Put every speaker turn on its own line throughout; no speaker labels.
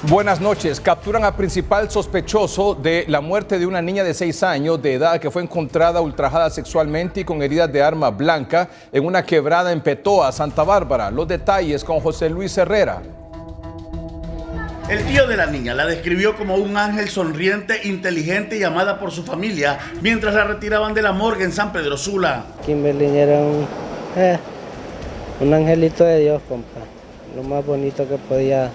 Buenas noches. Capturan al principal sospechoso de la muerte de una niña de 6 años de edad que fue encontrada ultrajada sexualmente y con heridas de arma blanca en una quebrada en Petoa, Santa Bárbara. Los detalles con José Luis Herrera.
El tío de la niña la describió como un ángel sonriente, inteligente y amada por su familia mientras la retiraban de la morgue en San Pedro Sula.
Kimberly era un angelito de Dios, compa. Lo más bonito que podía.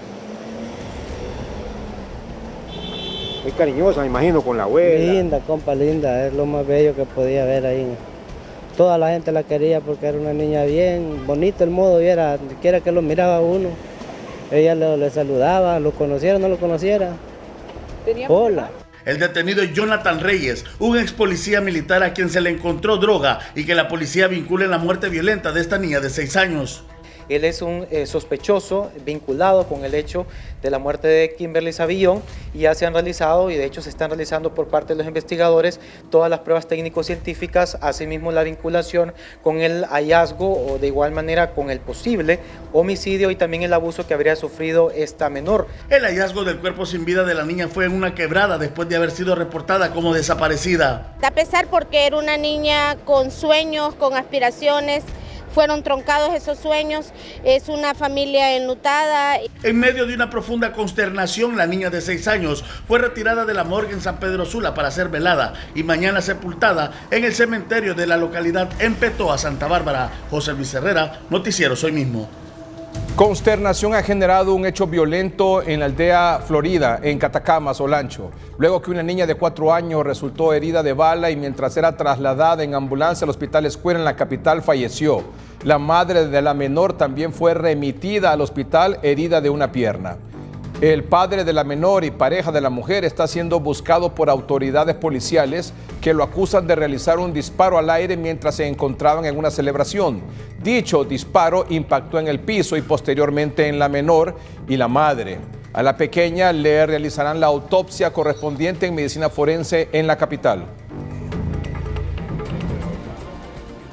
Muy cariñosa, me imagino, con la abuela.
Linda, compa, linda. Es lo más bello que podía ver ahí. Toda la gente la quería porque era una niña bien, bonito el modo, viera, donde quiera que lo miraba uno. Ella le saludaba, lo conociera o no lo conociera. Hola.
El detenido Jonathan Reyes, un ex policía militar a quien se le encontró droga y que la policía vincula en la muerte violenta de esta niña de 6 años.
Él es un sospechoso vinculado con el hecho de la muerte de Kimberly Savillón y ya se han realizado y de hecho se están realizando por parte de los investigadores todas las pruebas técnico-científicas, asimismo la vinculación con el hallazgo o de igual manera con el posible homicidio y también el abuso que habría sufrido esta menor.
El hallazgo del cuerpo sin vida de la niña fue en una quebrada después de haber sido reportada como desaparecida.
A pesar porque era una niña con sueños, con aspiraciones, fueron truncados esos sueños, es una familia enlutada.
En medio de una profunda consternación, la niña de 6 años fue retirada de la morgue en San Pedro Sula para ser velada y mañana sepultada en el cementerio de la localidad en Petoa, Santa Bárbara. José Luis Herrera, Noticiero Soy Mismo.
Consternación ha generado un hecho violento en la aldea Florida, en Catacamas, Olancho, luego que una niña de 4 años resultó herida de bala y mientras era trasladada en ambulancia al hospital Escuela en la capital falleció. La madre de la menor también fue remitida al hospital herida de una pierna. El padre de la menor y pareja de la mujer está siendo buscado por autoridades policiales que lo acusan de realizar un disparo al aire mientras se encontraban en una celebración. Dicho disparo impactó en el piso y posteriormente en la menor y la madre. A la pequeña le realizarán la autopsia correspondiente en medicina forense en la capital.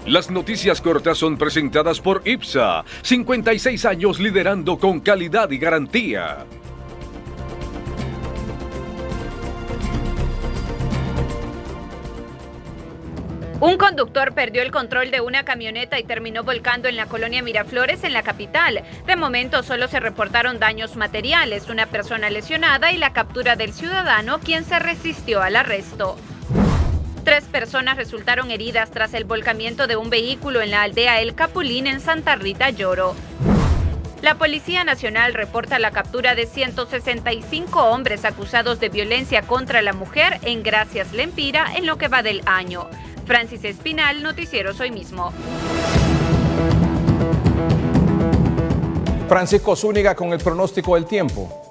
Las noticias cortas son presentadas por IPSA, 56 años liderando con calidad y garantía.
Un conductor perdió el control de una camioneta y terminó volcando en la colonia Miraflores, en la capital. De momento solo se reportaron daños materiales, una persona lesionada y la captura del ciudadano, quien se resistió al arresto. 3 personas resultaron heridas tras el volcamiento de un vehículo en la aldea El Capulín, en Santa Rita, Lloro. La Policía Nacional reporta la captura de 165 hombres acusados de violencia contra la mujer en Gracias Lempira en lo que va del año. Francis Espinal, Noticiero Soy Mismo.
Francisco Zúñiga con el pronóstico del tiempo.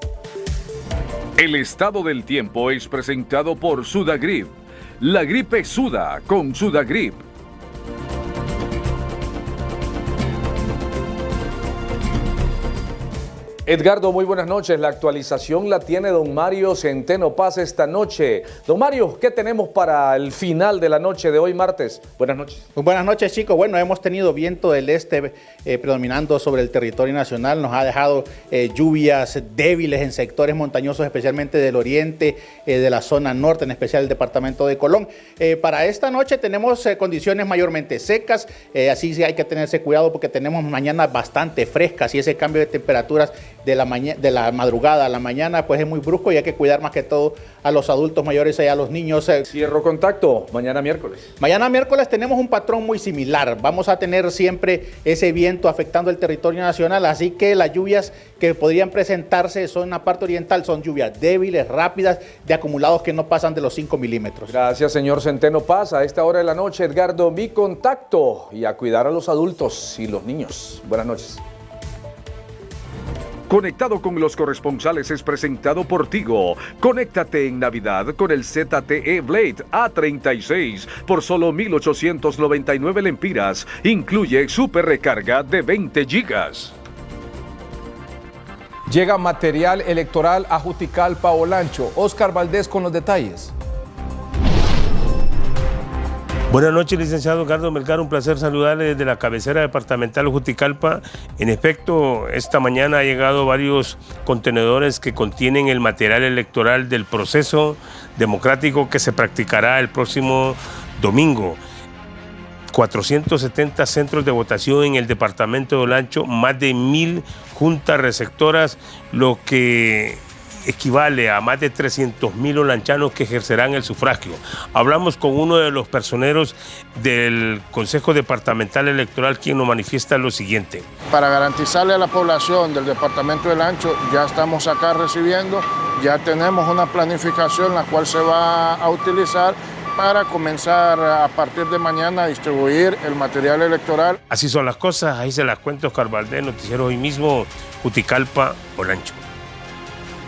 El estado del tiempo es presentado por Sudagrip. La gripe suda con Sudagrip.
Edgardo, muy buenas noches. La actualización la tiene don Mario Centeno Paz esta noche. Don Mario, ¿qué tenemos para el final de la noche de hoy martes? Buenas noches.
Muy buenas noches, chicos. Bueno, hemos tenido viento del este predominando sobre el territorio nacional. Nos ha dejado lluvias débiles en sectores montañosos, especialmente del oriente, de la zona norte, en especial el departamento de Colón. Para esta noche tenemos condiciones mayormente secas, así sí hay que tenerse cuidado porque tenemos mañana bastante frescas y ese cambio de temperaturas de la madrugada a la mañana pues es muy brusco y hay que cuidar más que todo a los adultos mayores y a los niños.
Cierro contacto mañana miércoles.
Mañana miércoles tenemos un patrón muy similar. Vamos a tener siempre ese viento afectando el territorio nacional, así que las lluvias que podrían presentarse son en la parte oriental, son lluvias débiles, rápidas, de acumulados que no pasan de los 5 milímetros.
Gracias, señor Centeno Paz. A esta hora de la noche, Edgardo, mi contacto y a cuidar a los adultos y los niños. Buenas noches.
Conectado con los corresponsales es presentado por Tigo. Conéctate en Navidad con el ZTE Blade A36 por solo 1,899 lempiras. Incluye super recarga de 20 gigas.
Llega material electoral a Juticalpa, Olancho. Oscar Valdés con los detalles.
Buenas noches, licenciado Ricardo Melgar, un placer saludarle desde la cabecera departamental Juticalpa. En efecto, esta mañana ha llegado varios contenedores que contienen el material electoral del proceso democrático que se practicará el próximo domingo. 470 centros de votación en el departamento de Olancho, más de 1000 juntas receptoras, lo que equivale a más de 300.000 olanchanos que ejercerán el sufragio. Hablamos con uno de los personeros del Consejo Departamental Electoral, quien nos manifiesta lo siguiente.
Para garantizarle a la población del departamento del Olancho, ya estamos acá recibiendo, ya tenemos una planificación la cual se va a utilizar para comenzar a partir de mañana a distribuir el material electoral.
Así son las cosas, ahí se las cuento, Oscar Valdés, noticiero hoy mismo, Juticalpa, Olancho.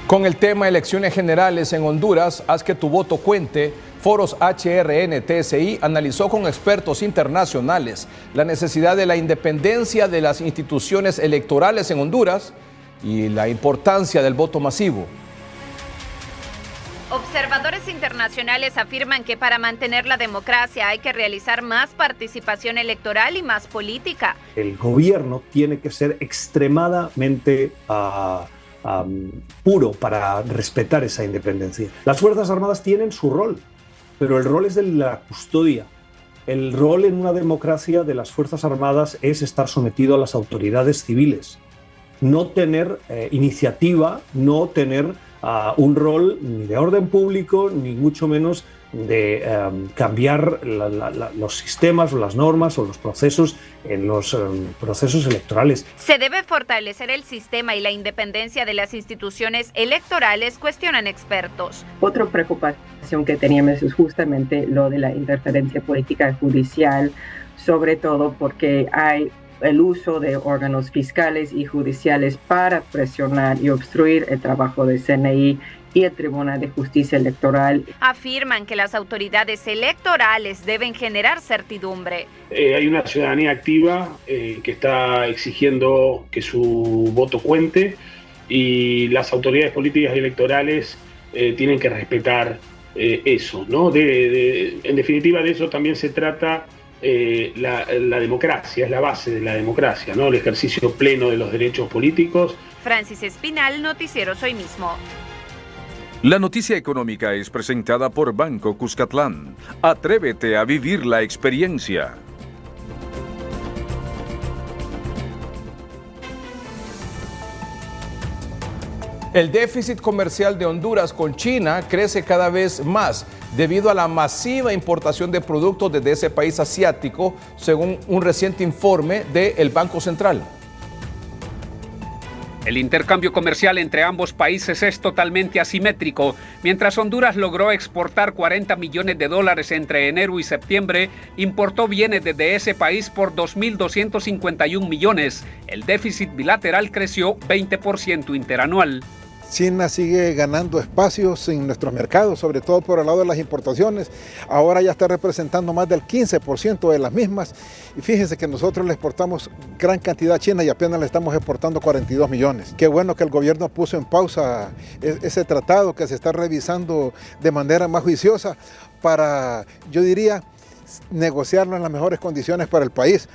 Con el tema elecciones generales en Honduras, haz que tu voto cuente, Foros HRN-TSI analizó con expertos internacionales la necesidad de la independencia de las instituciones electorales en Honduras y la importancia del voto masivo.
Observadores internacionales afirman que para mantener la democracia hay que realizar más participación electoral y más política.
El gobierno tiene que ser extremadamente puro para respetar esa independencia. Las Fuerzas Armadas tienen su rol, pero el rol es de la custodia. El rol en una democracia de las Fuerzas Armadas es estar sometido a las autoridades civiles, no tener iniciativa, no tener un rol ni de orden público, ni mucho menos de cambiar los sistemas o las normas o los procesos en los procesos electorales.
Se debe fortalecer el sistema y la independencia de las instituciones electorales, cuestionan expertos.
Otra preocupación que teníamos es justamente lo de la interferencia política judicial, sobre todo porque hay el uso de órganos fiscales y judiciales para presionar y obstruir el trabajo del CNI y el Tribunal de Justicia Electoral.
Afirman que las autoridades electorales deben generar certidumbre.
Hay una ciudadanía activa que está exigiendo que su voto cuente y las autoridades políticas y electorales tienen que respetar eso, ¿no? En definitiva, de eso también se trata. La democracia es la base de la democracia, ¿no? El ejercicio pleno de los derechos políticos.
Francis Espinal, Noticieros Hoy Mismo.
La noticia económica es presentada por Banco Cuscatlán. Atrévete a vivir la experiencia.
El déficit comercial de Honduras con China crece cada vez más debido a la masiva importación de productos desde ese país asiático, según un reciente informe del Banco Central.
El intercambio comercial entre ambos países es totalmente asimétrico. Mientras Honduras logró exportar $40 millones entre enero y septiembre, importó bienes desde ese país por 2.251 millones. El déficit bilateral creció 20% interanual.
China sigue ganando espacios en nuestros mercados, sobre todo por el lado de las importaciones. Ahora ya está representando más del 15% de las mismas. Y fíjense que nosotros le exportamos gran cantidad a China y apenas le estamos exportando 42 millones. Qué bueno que el gobierno puso en pausa ese tratado que se está revisando de manera más juiciosa para, yo diría, negociarlo en las mejores condiciones para el país.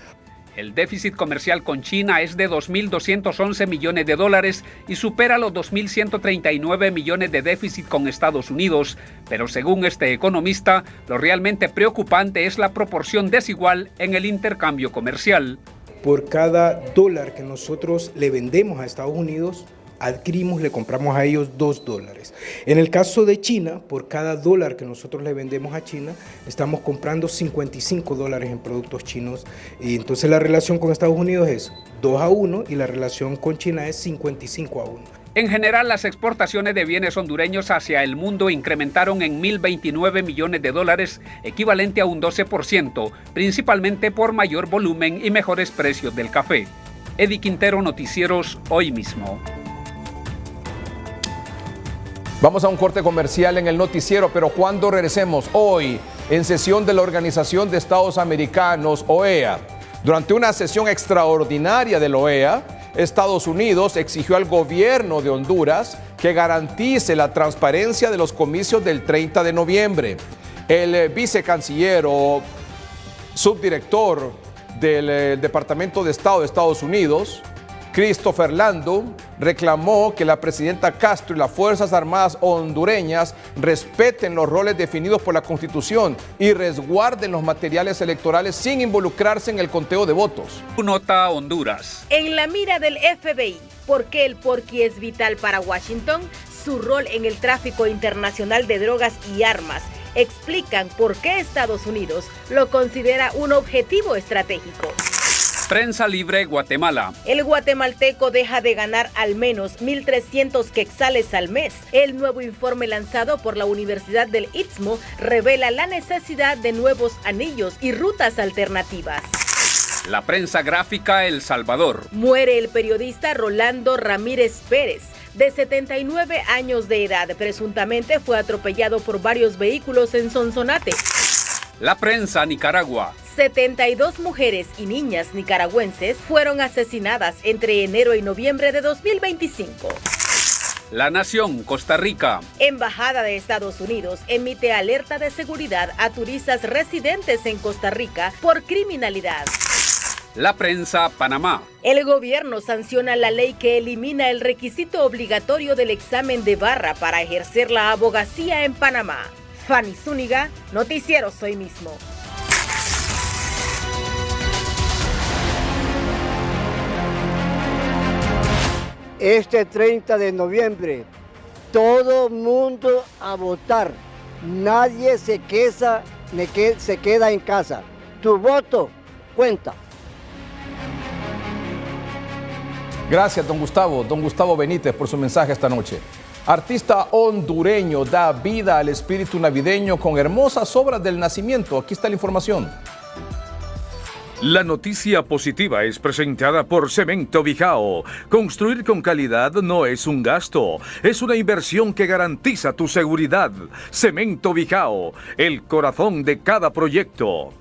El déficit comercial con China es de $2.211 millones y supera los 2.139 millones de déficit con Estados Unidos. Pero según este economista, lo realmente preocupante es la proporción desigual en el intercambio comercial.
Por cada dólar que nosotros le vendemos a Estados Unidos, adquirimos, le compramos a ellos $2. En el caso de China, por cada dólar que nosotros le vendemos a China, estamos comprando $55 en productos chinos. Y entonces la relación con Estados Unidos es 2-1 y la relación con China es 55-1.
En general, las exportaciones de bienes hondureños hacia el mundo incrementaron en $1.029 millones, equivalente a un 12%, principalmente por mayor volumen y mejores precios del café. Eddie Quintero, Noticieros Hoy Mismo.
Vamos a un corte comercial en el noticiero, pero cuando regresemos hoy en sesión de la Organización de Estados Americanos, OEA. Durante una sesión extraordinaria de la OEA, Estados Unidos exigió al gobierno de Honduras que garantice la transparencia de los comicios del 30 de noviembre. El vicecanciller subdirector del Departamento de Estado de Estados Unidos, Christopher Landau, reclamó que la presidenta Castro y las Fuerzas Armadas hondureñas respeten los roles definidos por la Constitución y resguarden los materiales electorales sin involucrarse en el conteo de votos.
Nota Honduras.
En la mira del FBI, ¿por qué el porqui es vital para Washington? Su rol en el tráfico internacional de drogas y armas explican por qué Estados Unidos lo considera un objetivo estratégico.
Prensa Libre Guatemala.
El guatemalteco deja de ganar al menos 1.300 quetzales al mes. El nuevo informe lanzado por la Universidad del Istmo revela la necesidad de nuevos anillos y rutas alternativas.
La prensa gráfica El Salvador.
Muere el periodista Rolando Ramírez Pérez, de 79 años de edad. Presuntamente fue atropellado por varios vehículos en Sonsonate.
La prensa Nicaragua.
72 mujeres y niñas nicaragüenses fueron asesinadas entre enero y noviembre de 2025.
La Nación, Costa Rica.
Embajada de Estados Unidos emite alerta de seguridad a turistas residentes en Costa Rica por criminalidad.
La prensa, Panamá.
El gobierno sanciona la ley que elimina el requisito obligatorio del examen de barra para ejercer la abogacía en Panamá. Fanny Zúñiga, Noticieros Hoy Mismo.
Este 30 de noviembre, todo mundo a votar. Nadie se queda en casa. Tu voto cuenta.
Gracias, don Gustavo Benítez, por su mensaje esta noche. Artista hondureño da vida al espíritu navideño con hermosas obras del nacimiento. Aquí está la información.
La noticia positiva es presentada por Cemento Bijao. Construir con calidad no es un gasto, es una inversión que garantiza tu seguridad. Cemento Bijao, el corazón de cada proyecto.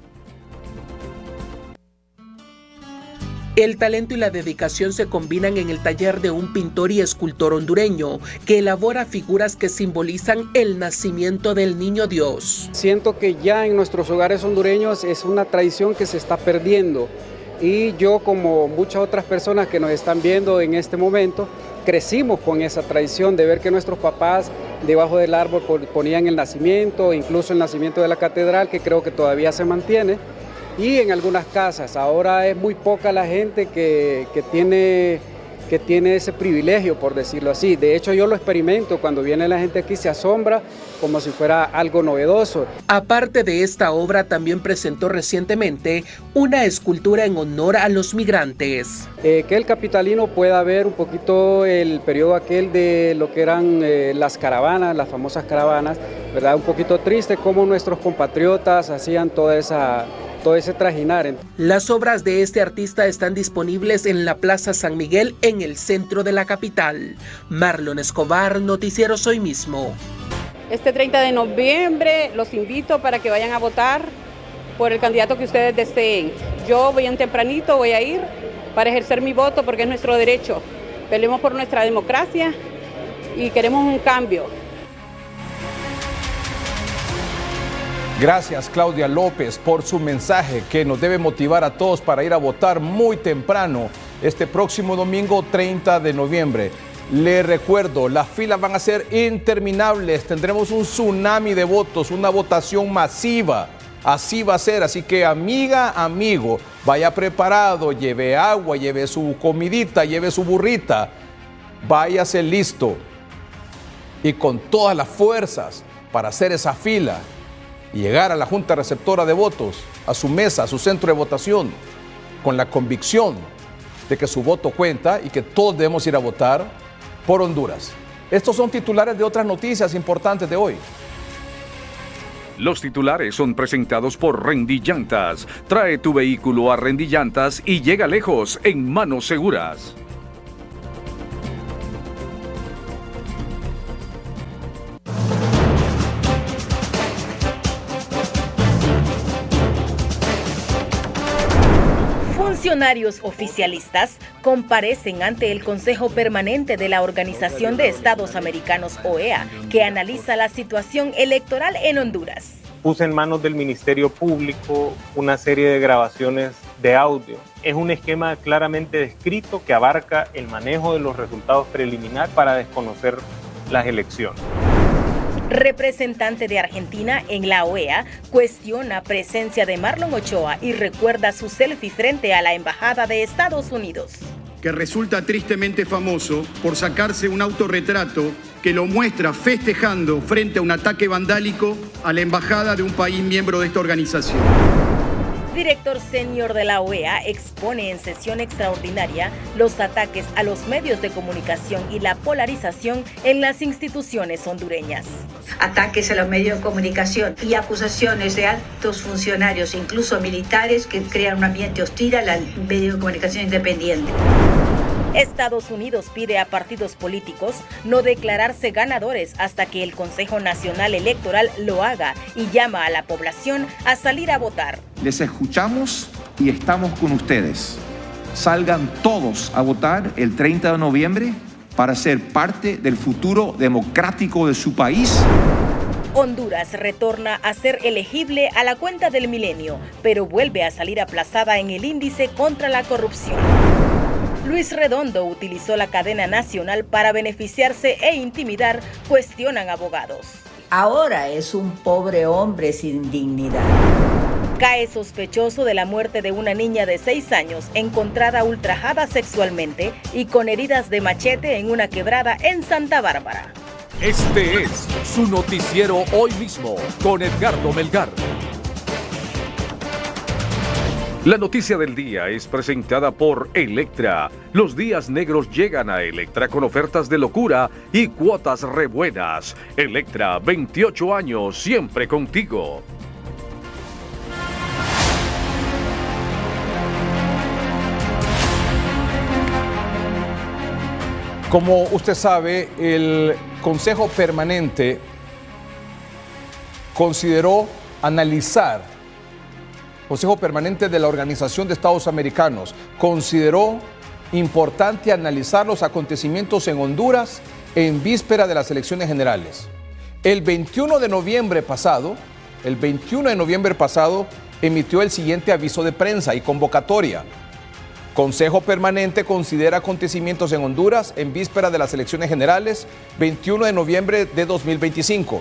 El talento y la dedicación se combinan en el taller de un pintor y escultor hondureño que elabora figuras que simbolizan el nacimiento del niño Dios.
Siento que ya en nuestros hogares hondureños es una tradición que se está perdiendo y yo, como muchas otras personas que nos están viendo en este momento, crecimos con esa tradición de ver que nuestros papás debajo del árbol ponían el nacimiento, incluso el nacimiento de la catedral, que creo que todavía se mantiene. Y en algunas casas, ahora es muy poca la gente que tiene ese privilegio, por decirlo así. De hecho, yo lo experimento, cuando viene la gente aquí se asombra como si fuera algo novedoso.
Aparte de esta obra, también presentó recientemente una escultura en honor a los migrantes.
Que el capitalino pueda ver un poquito el periodo aquel de lo que eran las caravanas, las famosas caravanas, ¿verdad? Un poquito triste cómo nuestros compatriotas hacían todo ese trajinar.
Las obras de este artista están disponibles en la Plaza San Miguel, en el centro de la capital. Marlon Escobar, Noticieros Hoy Mismo.
Este 30 de noviembre los invito para que vayan a votar por el candidato que ustedes deseen. Yo bien tempranito voy a ir para ejercer mi voto porque es nuestro derecho. Peleemos por nuestra democracia y queremos un cambio.
Gracias, Claudia López, por su mensaje que nos debe motivar a todos para ir a votar muy temprano este próximo domingo 30 de noviembre. Les recuerdo, las filas van a ser interminables, tendremos un tsunami de votos, una votación masiva. Así va a ser, así que amiga, amigo, vaya preparado, lleve agua, lleve su comidita, lleve su burrita, váyase listo y con todas las fuerzas para hacer esa fila y llegar a la Junta Receptora de Votos, a su mesa, a su centro de votación, con la convicción de que su voto cuenta y que todos debemos ir a votar por Honduras. Estos son titulares de otras noticias importantes de hoy.
Los titulares son presentados por Rendy Llantas. Trae tu vehículo a Rendy Llantas y llega lejos en manos seguras.
Funcionarios oficialistas comparecen ante el Consejo Permanente de la Organización de Estados Americanos, OEA, que analiza la situación electoral en Honduras.
Puse en manos del Ministerio Público una serie de grabaciones de audio. Es un esquema claramente descrito que abarca el manejo de los resultados preliminares para desconocer las elecciones.
Representante de Argentina en la OEA cuestiona presencia de Marlon Ochoa y recuerda su selfie frente a la Embajada de Estados Unidos.
Que resulta tristemente famoso por sacarse un autorretrato que lo muestra festejando frente a un ataque vandálico a la embajada de un país miembro de esta organización.
Director senior de la OEA expone en sesión extraordinaria los ataques a los medios de comunicación y la polarización en las instituciones hondureñas.
Ataques a los medios de comunicación y acusaciones de altos funcionarios, incluso militares, que crean un ambiente hostil al medio de comunicación independiente.
Estados Unidos pide a partidos políticos no declararse ganadores hasta que el Consejo Nacional Electoral lo haga y llama a la población a salir a votar.
Les escuchamos y estamos con ustedes. Salgan todos a votar el 30 de noviembre para ser parte del futuro democrático de su país.
Honduras retorna a ser elegible a la cuenta del milenio, pero vuelve a salir aplazada en el índice contra la corrupción. Luis Redondo utilizó la cadena nacional para beneficiarse e intimidar, cuestionan abogados.
Ahora es un pobre hombre sin dignidad.
Cae sospechoso de la muerte de una niña de 6 años encontrada ultrajada sexualmente y con heridas de machete en una quebrada en Santa Bárbara.
Este es su noticiero Hoy Mismo con Edgardo Melgar. La noticia del día es presentada por Electra. Los días negros llegan a Electra con ofertas de locura y cuotas re buenas. Electra, 28 años, siempre contigo.
Como usted sabe, el Consejo Permanente consideró analizar. Consejo Permanente de la Organización de Estados Americanos consideró importante analizar los acontecimientos en Honduras en víspera de las elecciones generales. El 21 de noviembre pasado, emitió el siguiente aviso de prensa y convocatoria. Consejo Permanente considera acontecimientos en Honduras en víspera de las elecciones generales, 21 de noviembre de 2025.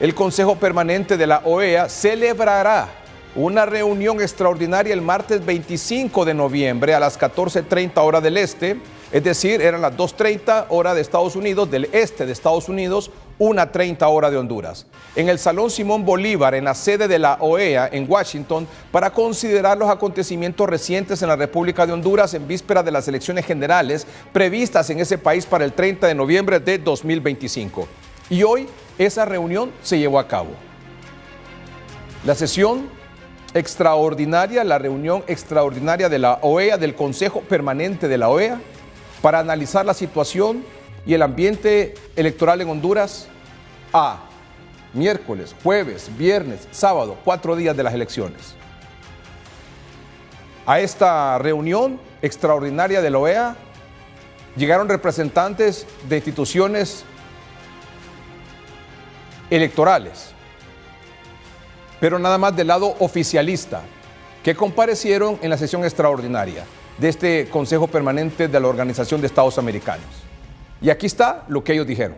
El Consejo Permanente de la OEA celebrará una reunión extraordinaria el martes 25 de noviembre a las 14:30 hora del este, es decir, eran las 2:30 hora de Estados Unidos, del este de Estados Unidos, 1:30 hora de Honduras, en el Salón Simón Bolívar, en la sede de la OEA en Washington, para considerar los acontecimientos recientes en la República de Honduras en víspera de las elecciones generales previstas en ese país para el 30 de noviembre de 2025. Y hoy esa reunión se llevó a cabo. La reunión extraordinaria de la OEA, del Consejo Permanente de la OEA, para analizar la situación y el ambiente electoral en Honduras a miércoles, jueves, viernes, sábado, 4 días de las elecciones. A esta reunión extraordinaria de la OEA llegaron representantes de instituciones electorales, pero nada más del lado oficialista, que comparecieron en la sesión extraordinaria de este Consejo Permanente de la Organización de Estados Americanos. Y aquí está lo que ellos dijeron.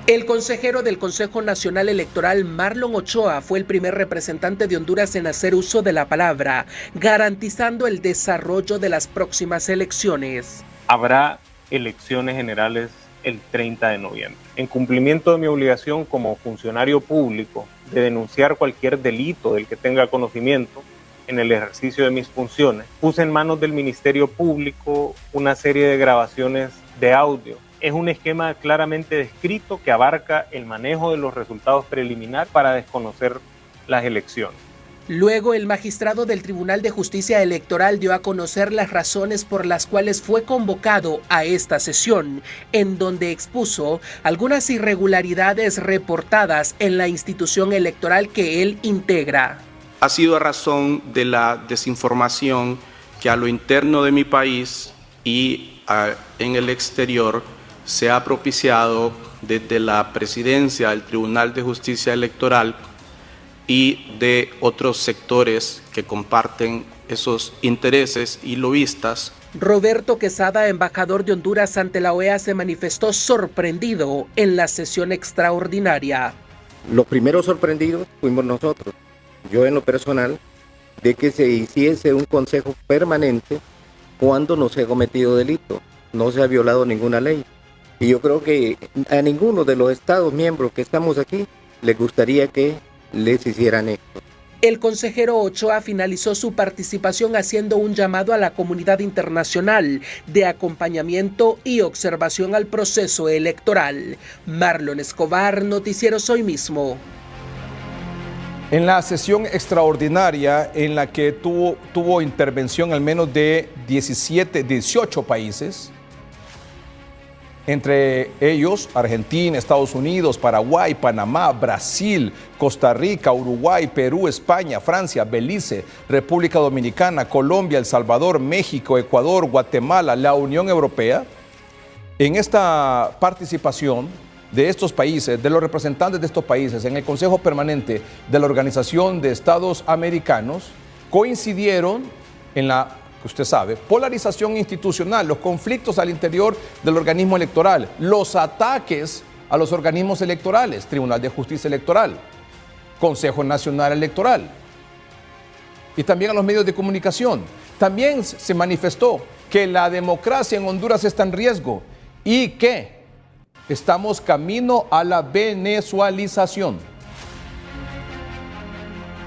El consejero del Consejo Nacional Electoral, Marlon Ochoa, fue el primer representante de Honduras en hacer uso de la palabra, garantizando el desarrollo de las próximas elecciones.
Habrá elecciones generales el 30 de noviembre. En cumplimiento de mi obligación como funcionario público de denunciar cualquier delito del que tenga conocimiento en el ejercicio de mis funciones, puse en manos del Ministerio Público una serie de grabaciones de audio. Es un esquema claramente descrito que abarca el manejo de los resultados preliminares para desconocer las elecciones.
Luego, el magistrado del Tribunal de Justicia Electoral dio a conocer las razones por las cuales fue convocado a esta sesión, en donde expuso algunas irregularidades reportadas en la institución electoral que él integra.
Ha sido a razón de la desinformación que a lo interno de mi país y en el exterior se ha propiciado desde la presidencia del Tribunal de Justicia Electoral y de otros sectores que comparten esos intereses y lobistas.
Roberto Quesada, embajador de Honduras ante la OEA, se manifestó sorprendido en la sesión extraordinaria.
Los primeros sorprendidos fuimos nosotros, yo en lo personal, de que se hiciese un consejo permanente cuando no se ha cometido delito, no se ha violado ninguna ley. Y yo creo que a ninguno de los estados miembros que estamos aquí les gustaría que les hicieran esto.
El consejero Ochoa finalizó su participación haciendo un llamado a la comunidad internacional de acompañamiento y observación al proceso electoral. Marlon Escobar, Noticieros Hoy Mismo.
En la sesión extraordinaria en la que tuvo intervención al menos de 18 países, entre ellos Argentina, Estados Unidos, Paraguay, Panamá, Brasil, Costa Rica, Uruguay, Perú, España, Francia, Belice, República Dominicana, Colombia, El Salvador, México, Ecuador, Guatemala, la Unión Europea. En esta participación de estos países, de los representantes de estos países en el Consejo Permanente de la Organización de Estados Americanos, coincidieron en la, usted sabe, polarización institucional, los conflictos al interior del organismo electoral, los ataques a los organismos electorales, Tribunal de Justicia Electoral, Consejo Nacional Electoral, y también a los medios de comunicación. También se manifestó que la democracia en Honduras está en riesgo y que estamos camino a la venezualización.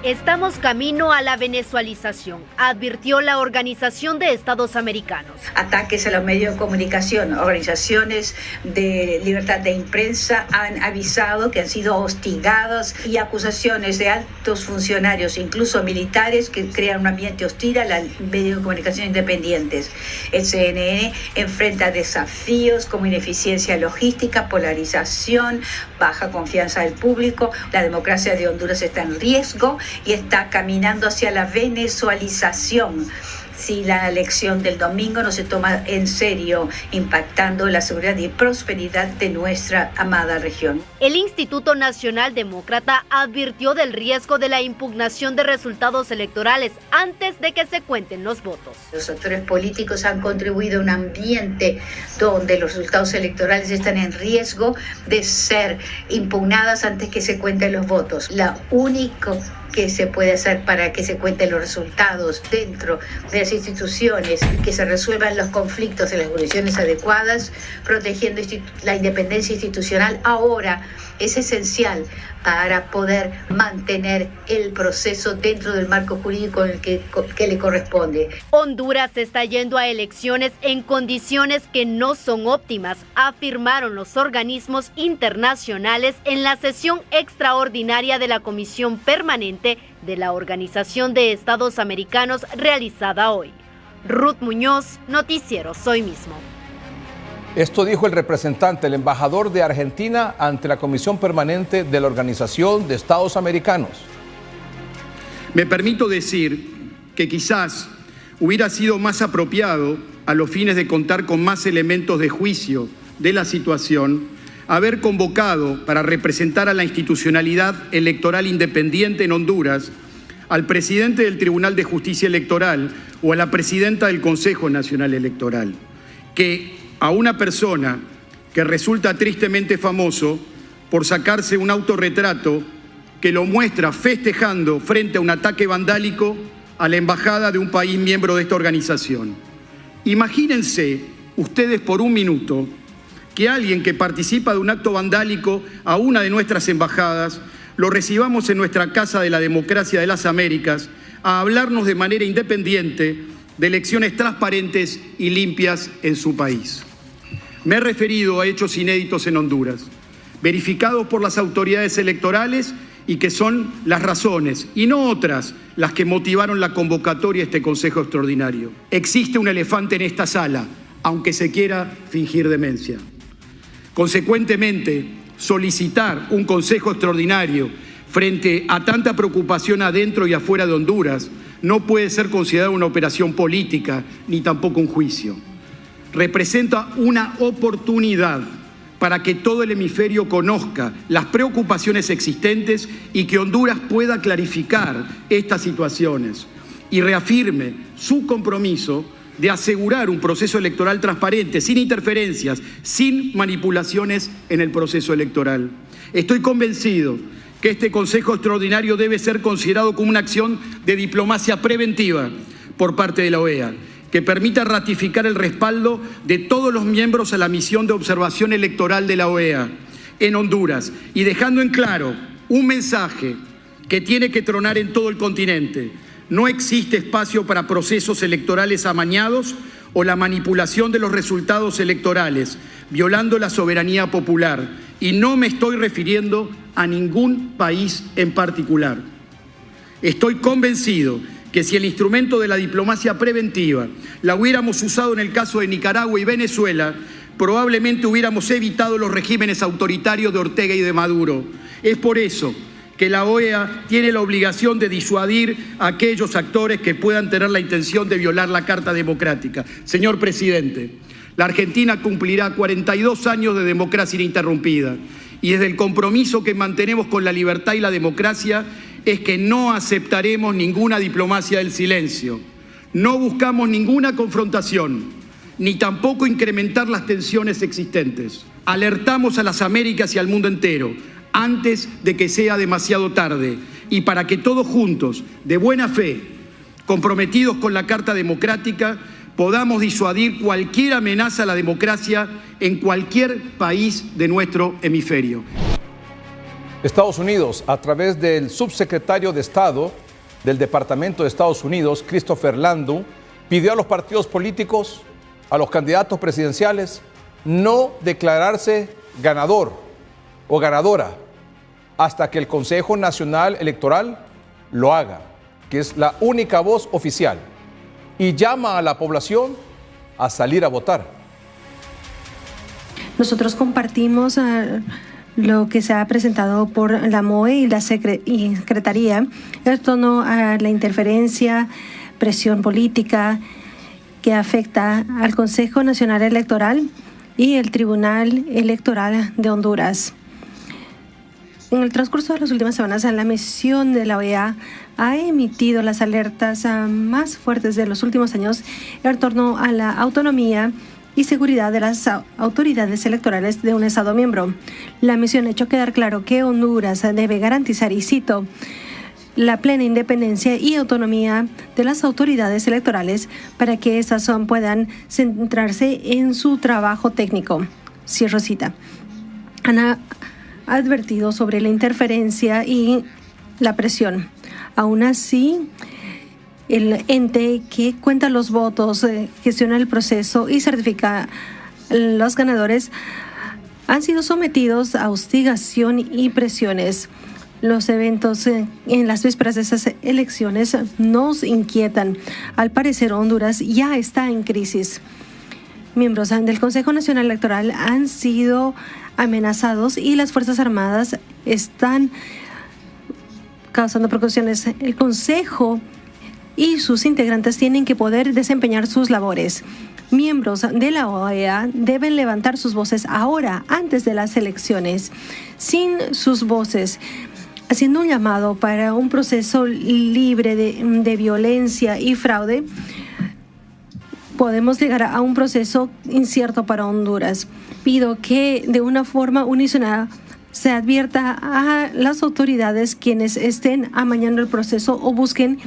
Estamos camino a la venezualización, advirtió la Organización de Estados Americanos.
Ataques a los medios de comunicación, organizaciones de libertad de prensa han avisado que han sido hostigados y acusaciones de altos funcionarios, incluso militares, que crean un ambiente hostil a los medios de comunicación independientes. El CNN enfrenta desafíos como ineficiencia logística, polarización, baja confianza del público. La democracia de Honduras está en riesgo y está caminando hacia la venezualización si la elección del domingo no se toma en serio, impactando la seguridad y prosperidad de nuestra amada región.
El Instituto Nacional Demócrata advirtió del riesgo de la impugnación de resultados electorales antes de que se cuenten los votos.
Los actores políticos han contribuido a un ambiente donde los resultados electorales están en riesgo de ser impugnadas antes que se cuenten los votos. La única que se puede hacer para que se cuenten los resultados dentro de las instituciones y que se resuelvan los conflictos en las jurisdicciones adecuadas, protegiendo la independencia institucional, ahora es esencial para poder mantener el proceso dentro del marco jurídico en el que le corresponde.
Honduras está yendo a elecciones en condiciones que no son óptimas, afirmaron los organismos internacionales en la sesión extraordinaria de la Comisión Permanente de la Organización de Estados Americanos realizada hoy. Ruth Muñoz, Noticieros Hoy Mismo.
Esto dijo el representante, el embajador de Argentina ante la Comisión Permanente de la Organización de Estados Americanos.
Me permito decir que quizás hubiera sido más apropiado, a los fines de contar con más elementos de juicio de la situación, haber convocado para representar a la institucionalidad electoral independiente en Honduras al presidente del Tribunal de Justicia Electoral o a la presidenta del Consejo Nacional Electoral, que a una persona que resulta tristemente famoso por sacarse un autorretrato que lo muestra festejando frente a un ataque vandálico a la embajada de un país miembro de esta organización. Imagínense ustedes por un minuto que alguien que participa de un acto vandálico a una de nuestras embajadas lo recibamos en nuestra Casa de la Democracia de las Américas a hablarnos de manera independiente de elecciones transparentes y limpias en su país. Me he referido a hechos inéditos en Honduras, verificados por las autoridades electorales y que son las razones, y no otras, las que motivaron la convocatoria a este Consejo Extraordinario. Existe un elefante en esta sala, aunque se quiera fingir demencia. Consecuentemente, solicitar un Consejo Extraordinario frente a tanta preocupación adentro y afuera de Honduras no puede ser considerado una operación política ni tampoco un juicio. representa una oportunidad para que todo el hemisferio conozca las preocupaciones existentes y que Honduras pueda clarificar estas situaciones y reafirme su compromiso de asegurar un proceso electoral transparente, sin interferencias, sin manipulaciones en el proceso electoral. Estoy convencido que este Consejo Extraordinario debe ser considerado como una acción de diplomacia preventiva por parte de la OEA, que permita ratificar el respaldo de todos los miembros a la misión de observación electoral de la OEA en Honduras y dejando en claro un mensaje que tiene que tronar en todo el continente. No existe espacio para procesos electorales amañados o la manipulación de los resultados electorales, violando la soberanía popular. Y no me estoy refiriendo a ningún país en particular. Estoy convencido que si el instrumento de la diplomacia preventiva la hubiéramos usado en el caso de Nicaragua y Venezuela, probablemente hubiéramos evitado los regímenes autoritarios de Ortega y de Maduro. Es por eso que la OEA tiene la obligación de disuadir a aquellos actores que puedan tener la intención de violar la Carta Democrática. Señor presidente, la Argentina cumplirá 42 años de democracia ininterrumpida y desde el compromiso que mantenemos con la libertad y la democracia es que no aceptaremos ninguna diplomacia del silencio. No buscamos ninguna confrontación, ni tampoco incrementar las tensiones existentes. Alertamos a las Américas y al mundo entero antes de que sea demasiado tarde y para que todos juntos, de buena fe, comprometidos con la Carta Democrática, podamos disuadir cualquier amenaza a la democracia en cualquier país de nuestro hemisferio.
Estados Unidos, a través del subsecretario de Estado del Departamento de Estados Unidos, Christopher Landau, pidió a los partidos políticos, a los candidatos presidenciales, no declararse ganador o ganadora hasta que el Consejo Nacional Electoral lo haga, que es la única voz oficial, y llama a la población a salir a votar.
Nosotros compartimos lo que se ha presentado por la MOE y la Secretaría en torno a la interferencia, presión política que afecta al Consejo Nacional Electoral y el Tribunal Electoral de Honduras. En el transcurso de las últimas semanas, la misión de la OEA ha emitido las alertas más fuertes de los últimos años en torno a la autonomía y seguridad de las autoridades electorales de un Estado miembro. La misión ha hecho quedar claro que Honduras debe garantizar, y cito, la plena independencia y autonomía de las autoridades electorales para que estas puedan centrarse en su trabajo técnico. Cierro cita. Han advertido sobre la interferencia y la presión. Aún así, el ente que cuenta los votos, gestiona el proceso y certifica los ganadores han sido sometidos a hostigación y presiones. Los eventos en las vísperas de esas elecciones nos inquietan. Al parecer, Honduras ya está en crisis. Miembros del Consejo Nacional Electoral han sido amenazados y las Fuerzas Armadas están causando preocupaciones. El Consejo y sus integrantes tienen que poder desempeñar sus labores. Miembros de la OEA deben levantar sus voces ahora, antes de las elecciones. Sin sus voces, haciendo un llamado para un proceso libre de violencia y fraude, podemos llegar a un proceso incierto para Honduras. Pido que de una forma unísona se advierta a las autoridades quienes estén amañando el proceso o busquen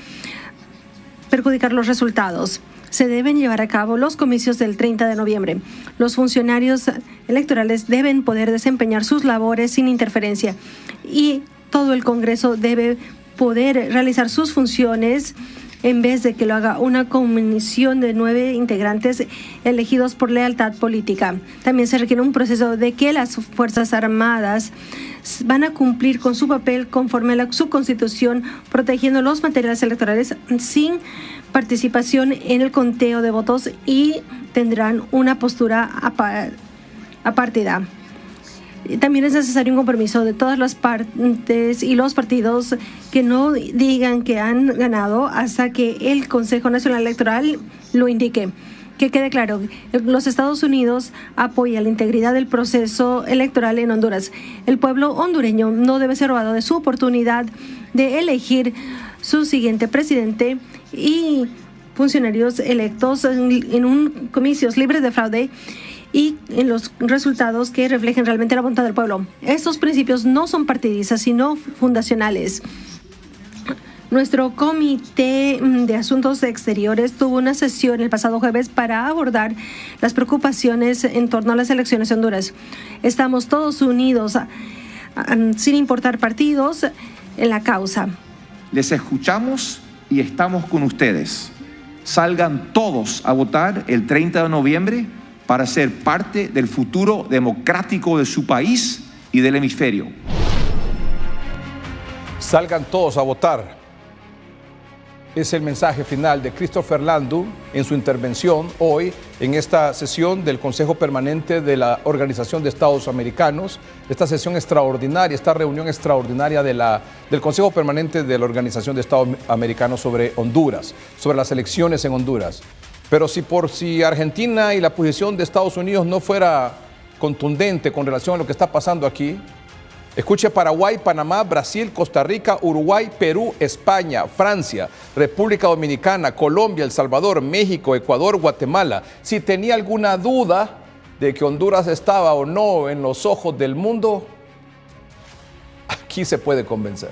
perjudicar los resultados. Se deben llevar a cabo los comicios del 30 de noviembre. Los funcionarios electorales deben poder desempeñar sus labores sin interferencia y todo el Congreso debe poder realizar sus funciones en vez de que lo haga una comisión de 9 integrantes elegidos por lealtad política. También se requiere un proceso de que las Fuerzas Armadas van a cumplir con su papel conforme a su constitución, protegiendo los materiales electorales sin participación en el conteo de votos y tendrán una postura apártida. También es necesario un compromiso de todas las partes y los partidos que no digan que han ganado hasta que el Consejo Nacional Electoral lo indique. Que quede claro, los Estados Unidos apoyan la integridad del proceso electoral en Honduras. El pueblo hondureño no debe ser robado de su oportunidad de elegir su siguiente presidente y funcionarios electos en un comicios libres de fraude y en los resultados que reflejen realmente la voluntad del pueblo. Estos principios no son partidistas, sino fundacionales. Nuestro Comité de Asuntos Exteriores tuvo una sesión el pasado jueves para abordar las preocupaciones en torno a las elecciones de Honduras. Estamos todos unidos, sin importar partidos, en la causa.
Les escuchamos y estamos con ustedes. Salgan todos a votar el 30 de noviembre para ser parte del futuro democrático de su país y del hemisferio.
Salgan todos a votar. Es el mensaje final de Christopher Landau en su intervención hoy en esta sesión del Consejo Permanente de la Organización de Estados Americanos, esta sesión extraordinaria, esta reunión extraordinaria del Consejo Permanente de la Organización de Estados Americanos sobre Honduras, sobre las elecciones en Honduras. Pero si Argentina y la posición de Estados Unidos no fuera contundente con relación a lo que está pasando aquí, escuche: Paraguay, Panamá, Brasil, Costa Rica, Uruguay, Perú, España, Francia, República Dominicana, Colombia, El Salvador, México, Ecuador, Guatemala. Si tenía alguna duda de que Honduras estaba o no en los ojos del mundo, aquí se puede convencer.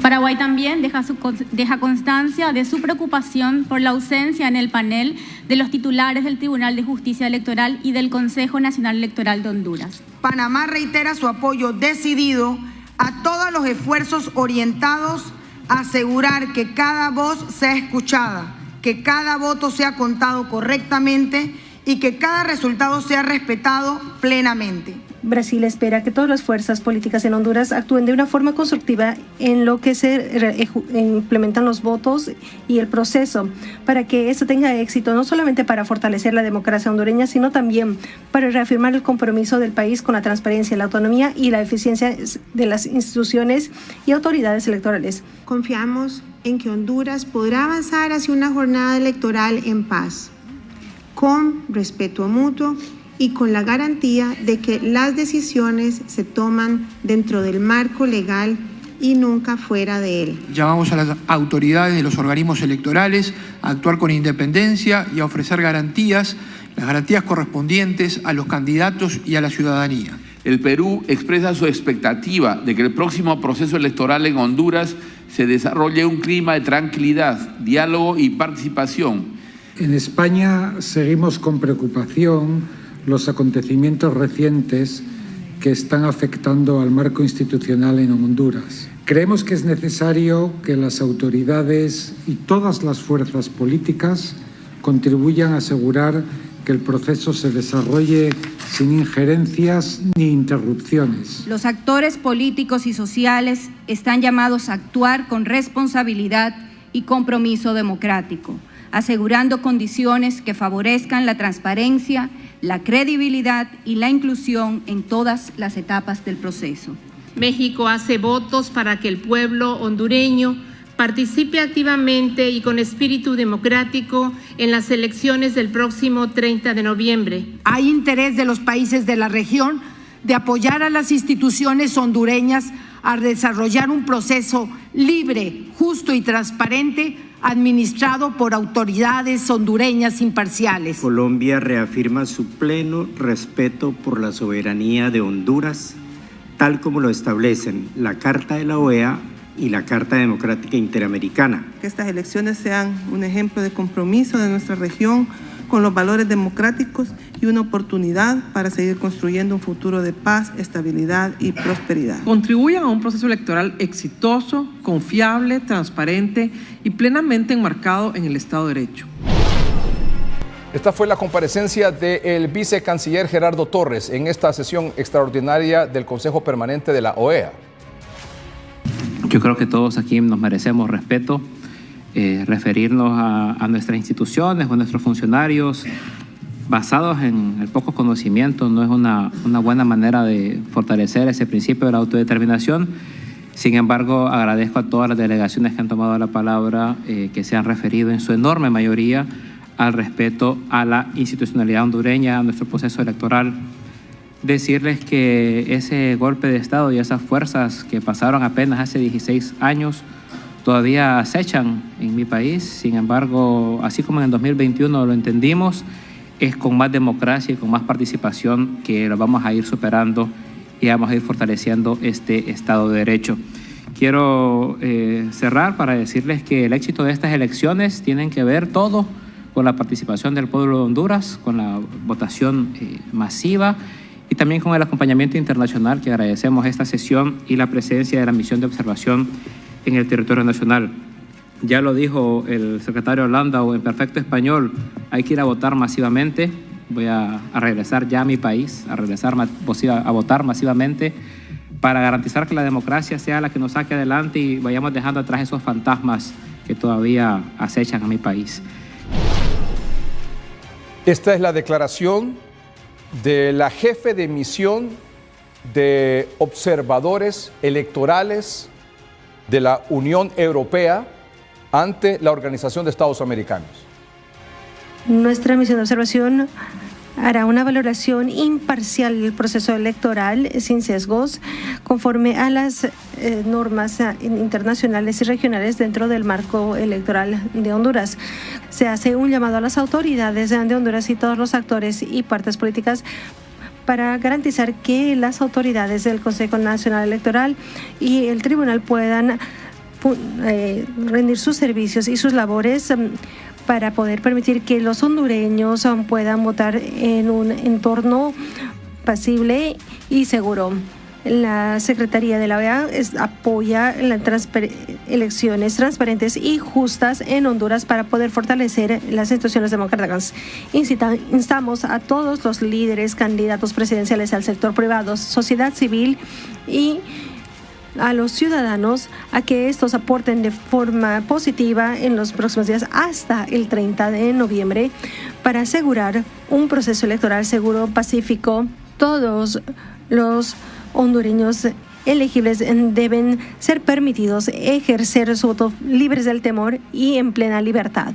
Paraguay también deja constancia de su preocupación por la ausencia en el panel de los titulares del Tribunal de Justicia Electoral y del Consejo Nacional Electoral de Honduras.
Panamá reitera su apoyo decidido a todos los esfuerzos orientados a asegurar que cada voz sea escuchada, que cada voto sea contado correctamente y que cada resultado sea respetado plenamente.
Brasil espera que todas las fuerzas políticas en Honduras actúen de una forma constructiva en lo que se implementan los votos y el proceso, para que esto tenga éxito, no solamente para fortalecer la democracia hondureña, sino también para reafirmar el compromiso del país con la transparencia, la autonomía y la eficiencia de las instituciones y autoridades electorales.
Confiamos en que Honduras podrá avanzar hacia una jornada electoral en paz, con respeto mutuo y con la garantía de que las decisiones se toman dentro del marco legal y nunca fuera de él.
Llamamos a las autoridades de los organismos electorales a actuar con independencia y a ofrecer garantías, las garantías correspondientes a los candidatos y a la ciudadanía.
El Perú expresa su expectativa de que el próximo proceso electoral en Honduras se desarrolle un clima de tranquilidad, diálogo y participación.
En España seguimos con preocupación los acontecimientos recientes que están afectando al marco institucional en Honduras. Creemos que es necesario que las autoridades y todas las fuerzas políticas contribuyan a asegurar que el proceso se desarrolle sin injerencias ni interrupciones.
Los actores políticos y sociales están llamados a actuar con responsabilidad y compromiso democrático, asegurando condiciones que favorezcan la transparencia, la credibilidad y la inclusión en todas las etapas del proceso.
México hace votos para que el pueblo hondureño participe activamente y con espíritu democrático en las elecciones del próximo 30 de noviembre.
Hay interés de los países de la región de apoyar a las instituciones hondureñas a desarrollar un proceso libre, justo y transparente, administrado por autoridades hondureñas imparciales.
Colombia reafirma su pleno respeto por la soberanía de Honduras, tal como lo establecen la Carta de la OEA y la Carta Democrática Interamericana.
Que estas elecciones sean un ejemplo de compromiso de nuestra región con los valores democráticos y una oportunidad para seguir construyendo un futuro de paz, estabilidad y prosperidad.
Contribuyan a un proceso electoral exitoso, confiable, transparente y plenamente enmarcado en el Estado de Derecho.
Esta fue la comparecencia del vicecanciller Gerardo Torres en esta sesión extraordinaria del Consejo Permanente de la OEA.
Yo creo que todos aquí nos merecemos respeto, referirnos a nuestras instituciones o a nuestros funcionarios basados en el poco conocimiento no es una buena manera de fortalecer ese principio de la autodeterminación. Sin embargo, agradezco a todas las delegaciones que han tomado la palabra, que se han referido en su enorme mayoría al respeto a la institucionalidad hondureña, a nuestro proceso electoral. Decirles que ese golpe de Estado y esas fuerzas que pasaron apenas hace 16 años todavía acechan en mi país. Sin embargo, así como en el 2021 lo entendimos, es con más democracia y con más participación que lo vamos a ir superando y vamos a ir fortaleciendo este Estado de Derecho. Quiero cerrar para decirles que el éxito de estas elecciones tienen que ver todo con la participación del pueblo de Honduras, con la votación masiva y también con el acompañamiento internacional, que agradecemos esta sesión y la presencia de la misión de observación en el territorio nacional. Ya lo dijo el secretario Landau en perfecto español, hay que ir a votar masivamente. Voy a regresar ya a mi país, a votar masivamente para garantizar que la democracia sea la que nos saque adelante y vayamos dejando atrás esos fantasmas que todavía acechan a mi país.
Esta es la declaración de la jefe de misión de observadores electorales de la Unión Europea ante la Organización de Estados Americanos.
Nuestra misión de observación hará una valoración imparcial del proceso electoral sin sesgos conforme a las normas internacionales y regionales dentro del marco electoral de Honduras. Se hace un llamado a las autoridades de Honduras y todos los actores y partes políticas para garantizar que las autoridades del Consejo Nacional Electoral y el Tribunal puedan rendir sus servicios y sus labores para poder permitir que los hondureños puedan votar en un entorno pasible y seguro. La Secretaría de la OEA apoya las elecciones transparentes y justas en Honduras para poder fortalecer las instituciones democráticas. Instamos a todos los líderes, candidatos presidenciales, al sector privado, sociedad civil y a los ciudadanos a que estos aporten de forma positiva en los próximos días hasta el 30 de noviembre para asegurar un proceso electoral seguro, pacífico. Todos los hondureños elegibles deben ser permitidos ejercer su voto libres del temor y en plena libertad.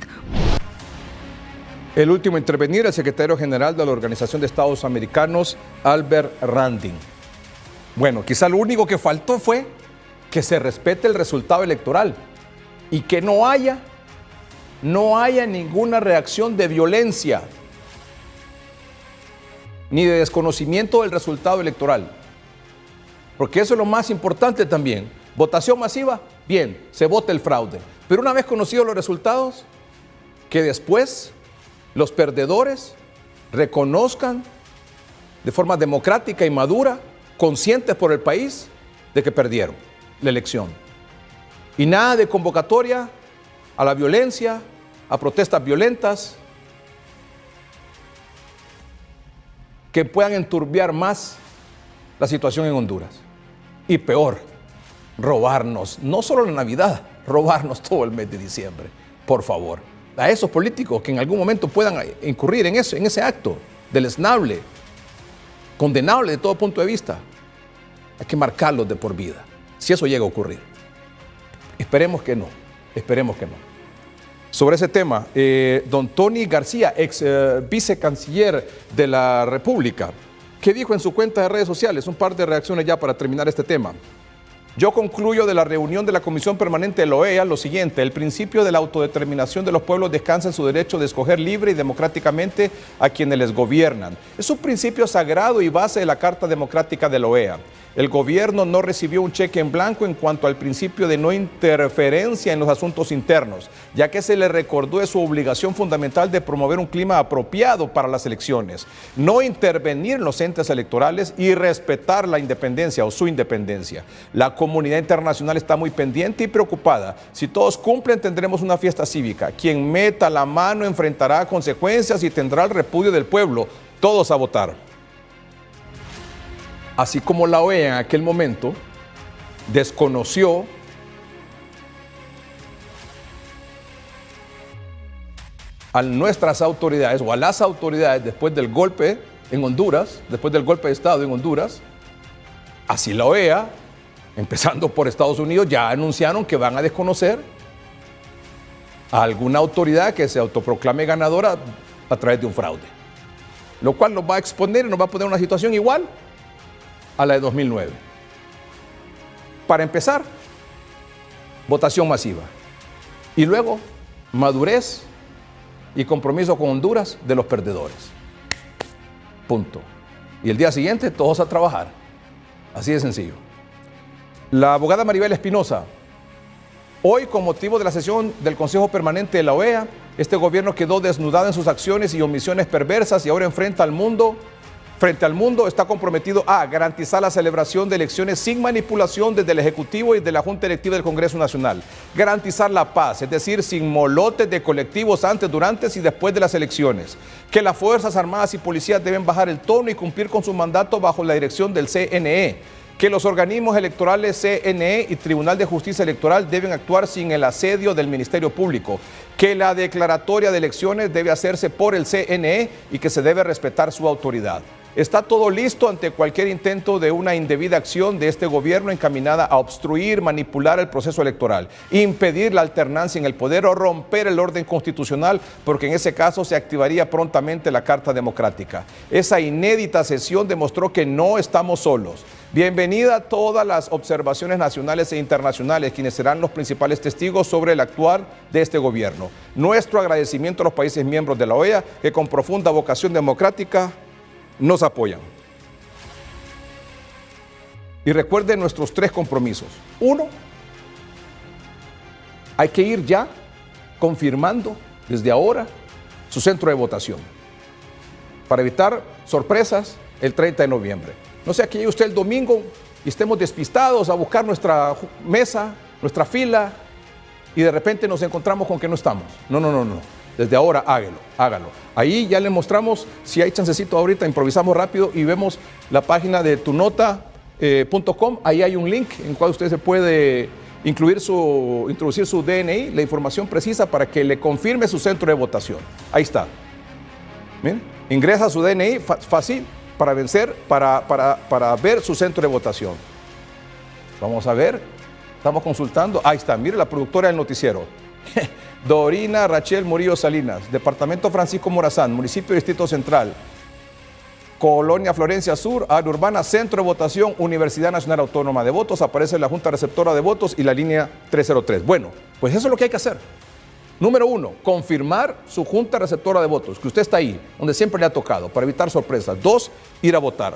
El último a intervenir, el secretario general de la Organización de Estados Americanos, Albert Randing. Bueno, quizá lo único que faltó fue que se respete el resultado electoral y que no haya ninguna reacción de violencia ni de desconocimiento del resultado electoral. Porque eso es lo más importante también. Votación masiva, bien, se vota el fraude. Pero una vez conocidos los resultados, que después los perdedores reconozcan de forma democrática y madura, conscientes por el país de que perdieron la elección. Y nada de convocatoria a la violencia, a protestas violentas que puedan enturbiar más la situación en Honduras. Y peor, robarnos, no solo la Navidad, robarnos todo el mes de diciembre. Por favor, a esos políticos que en algún momento puedan incurrir en ese acto deleznable, condenable de todo punto de vista, hay que marcarlos de por vida, si eso llega a ocurrir. Esperemos que no, esperemos que no. Sobre ese tema, don Tony García, ex vicecanciller de la República, ¿qué dijo en su cuenta de redes sociales? Un par de reacciones ya para terminar este tema. Yo concluyo de la reunión de la Comisión Permanente de la OEA lo siguiente: el principio de la autodeterminación de los pueblos descansa en su derecho de escoger libre y democráticamente a quienes les gobiernan. Es un principio sagrado y base de la Carta Democrática de la OEA. El gobierno no recibió un cheque en blanco en cuanto al principio de no interferencia en los asuntos internos, ya que se le recordó de su obligación fundamental de promover un clima apropiado para las elecciones, no intervenir en los entes electorales y respetar la independencia o su independencia. La comunidad internacional está muy pendiente y preocupada. Si todos cumplen, tendremos una fiesta cívica. Quien meta la mano enfrentará consecuencias y tendrá el repudio del pueblo. Todos a votar. Así como la OEA en aquel momento desconoció a nuestras autoridades o a las autoridades después del golpe en Honduras, después del golpe de Estado en Honduras, así la OEA, empezando por Estados Unidos, ya anunciaron que van a desconocer a alguna autoridad que se autoproclame ganadora a través de un fraude, lo cual nos va a exponer y nos va a poner en una situación igual a la de 2009. Para empezar, votación masiva y luego madurez y compromiso con Honduras de los perdedores. Punto. Y el día siguiente todos a trabajar. Así de sencillo. La abogada Maribel Espinosa: hoy, con motivo de la sesión del Consejo Permanente de la OEA, este gobierno quedó desnudado en sus acciones y omisiones perversas y ahora frente al mundo está comprometido a garantizar la celebración de elecciones sin manipulación desde el Ejecutivo y de la Junta Directiva del Congreso Nacional, garantizar la paz, es decir, sin molotes de colectivos antes, durante y después de las elecciones, que las Fuerzas Armadas y Policías deben bajar el tono y cumplir con su mandato bajo la dirección del CNE, que los organismos electorales CNE y Tribunal de Justicia Electoral deben actuar sin el asedio del Ministerio Público, que la declaratoria de elecciones debe hacerse por el CNE y que se debe respetar su autoridad. Está todo listo ante cualquier intento de una indebida acción de este gobierno encaminada a obstruir, manipular el proceso electoral, impedir la alternancia en el poder o romper el orden constitucional, porque en ese caso se activaría prontamente la Carta Democrática. Esa inédita sesión demostró que no estamos solos. Bienvenida a todas las observaciones nacionales e internacionales, quienes serán los principales testigos sobre el actuar de este gobierno. Nuestro agradecimiento a los países miembros de la OEA, que con profunda vocación democrática nos apoyan. Y recuerden nuestros 3 compromisos. 1, hay que ir ya confirmando desde ahora su centro de votación para evitar sorpresas el 30 de noviembre. No sea que llegue usted el domingo y estemos despistados a buscar nuestra mesa, nuestra fila, y de repente nos encontramos con que no estamos. No. Desde ahora hágalo. Ahí ya le mostramos, si hay chancecito ahorita, improvisamos rápido y vemos la página de tunota.com. Ahí hay un link en el cual usted se puede introducir su DNI, la información precisa para que le confirme su centro de votación. Ahí está. Miren, ingresa su DNI, fácil, para ver su centro de votación. Vamos a ver, estamos consultando. Ahí está, mire la productora del noticiero. Dorina Rachel Murillo Salinas, Departamento Francisco Morazán, Municipio Distrito Central, Colonia Florencia Sur, área urbana, centro de votación, Universidad Nacional Autónoma de Votos, aparece la Junta Receptora de Votos y la línea 303. Bueno, pues eso es lo que hay que hacer. Número 1, confirmar su Junta Receptora de Votos, que usted está ahí, donde siempre le ha tocado, para evitar sorpresas. 2, ir a votar.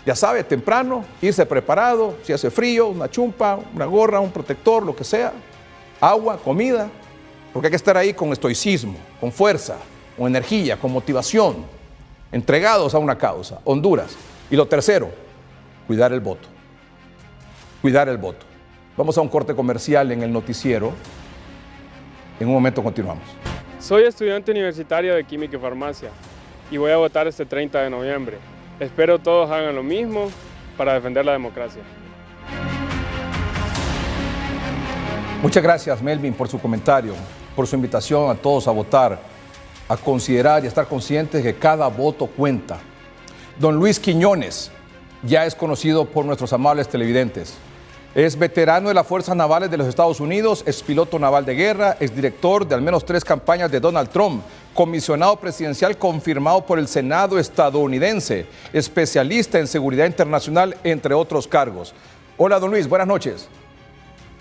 Ya sabe, temprano, irse preparado, si hace frío, una chumpa, una gorra, un protector, lo que sea. Agua, comida, porque hay que estar ahí con estoicismo, con fuerza, con energía, con motivación, entregados a una causa, Honduras. Y lo tercero, cuidar el voto. Cuidar el voto. Vamos a un corte comercial en el noticiero. En un momento continuamos.
Soy estudiante universitario de Química y Farmacia y voy a votar este 30 de noviembre. Espero todos hagan lo mismo para defender la democracia.
Muchas gracias, Melvin, por su comentario, por su invitación a todos a votar, a considerar y a estar conscientes que cada voto cuenta. Don Luis Quiñones ya es conocido por nuestros amables televidentes. Es veterano de las Fuerzas Navales de los Estados Unidos, es piloto naval de guerra, es director de al menos 3 campañas de Donald Trump, comisionado presidencial confirmado por el Senado estadounidense, especialista en seguridad internacional, entre otros cargos. Hola, don Luis, buenas noches.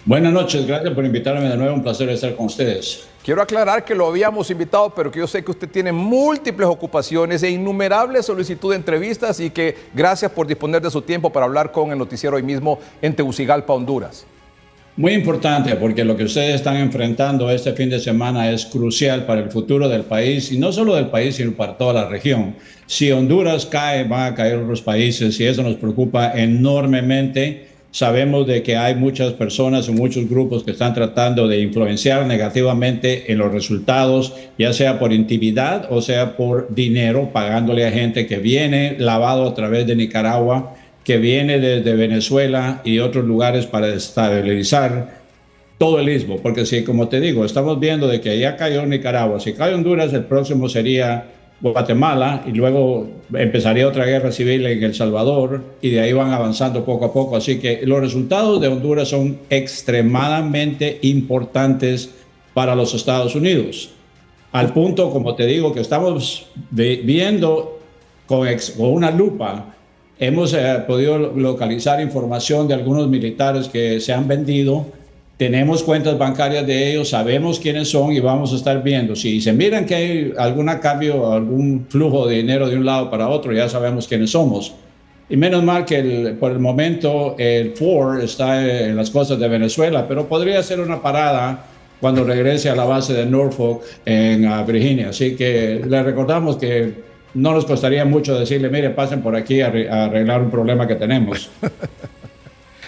Buenas noches, gracias por invitarme de nuevo, un placer estar con ustedes.
Quiero aclarar que lo habíamos invitado, pero que yo sé que usted tiene múltiples ocupaciones e innumerables solicitudes de entrevistas y que gracias por disponer de su tiempo para hablar con el noticiero hoy mismo en Tegucigalpa, Honduras.
Muy importante, porque lo que ustedes están enfrentando este fin de semana es crucial para el futuro del país, y no solo del país, sino para toda la región. Si Honduras cae, van a caer otros países, y eso nos preocupa enormemente. Sabemos de que hay muchas personas y muchos grupos que están tratando de influenciar negativamente en los resultados, ya sea por intimidad o sea por dinero, pagándole a gente que viene lavado a través de Nicaragua, que viene desde Venezuela y otros lugares para desestabilizar todo el istmo. Porque si, como te digo, estamos viendo de que ya cayó Nicaragua, si cae Honduras, el próximo sería Guatemala, y luego empezaría otra guerra civil en El Salvador, y de ahí van avanzando poco a poco. Así que los resultados de Honduras son extremadamente importantes para los Estados Unidos, al punto, como te digo, que estamos viendo con una lupa. Hemos podido localizar información de algunos militares que se han vendido. Tenemos cuentas bancarias de ellos, sabemos quiénes son y vamos a estar viendo. Si se miran que hay algún cambio, algún flujo de dinero de un lado para otro, ya sabemos quiénes somos. Y menos mal que por el momento el Ford está en las costas de Venezuela, pero podría ser una parada cuando regrese a la base de Norfolk en Virginia. Así que le recordamos que no nos costaría mucho decirle, mire, pasen por aquí a arreglar un problema que tenemos.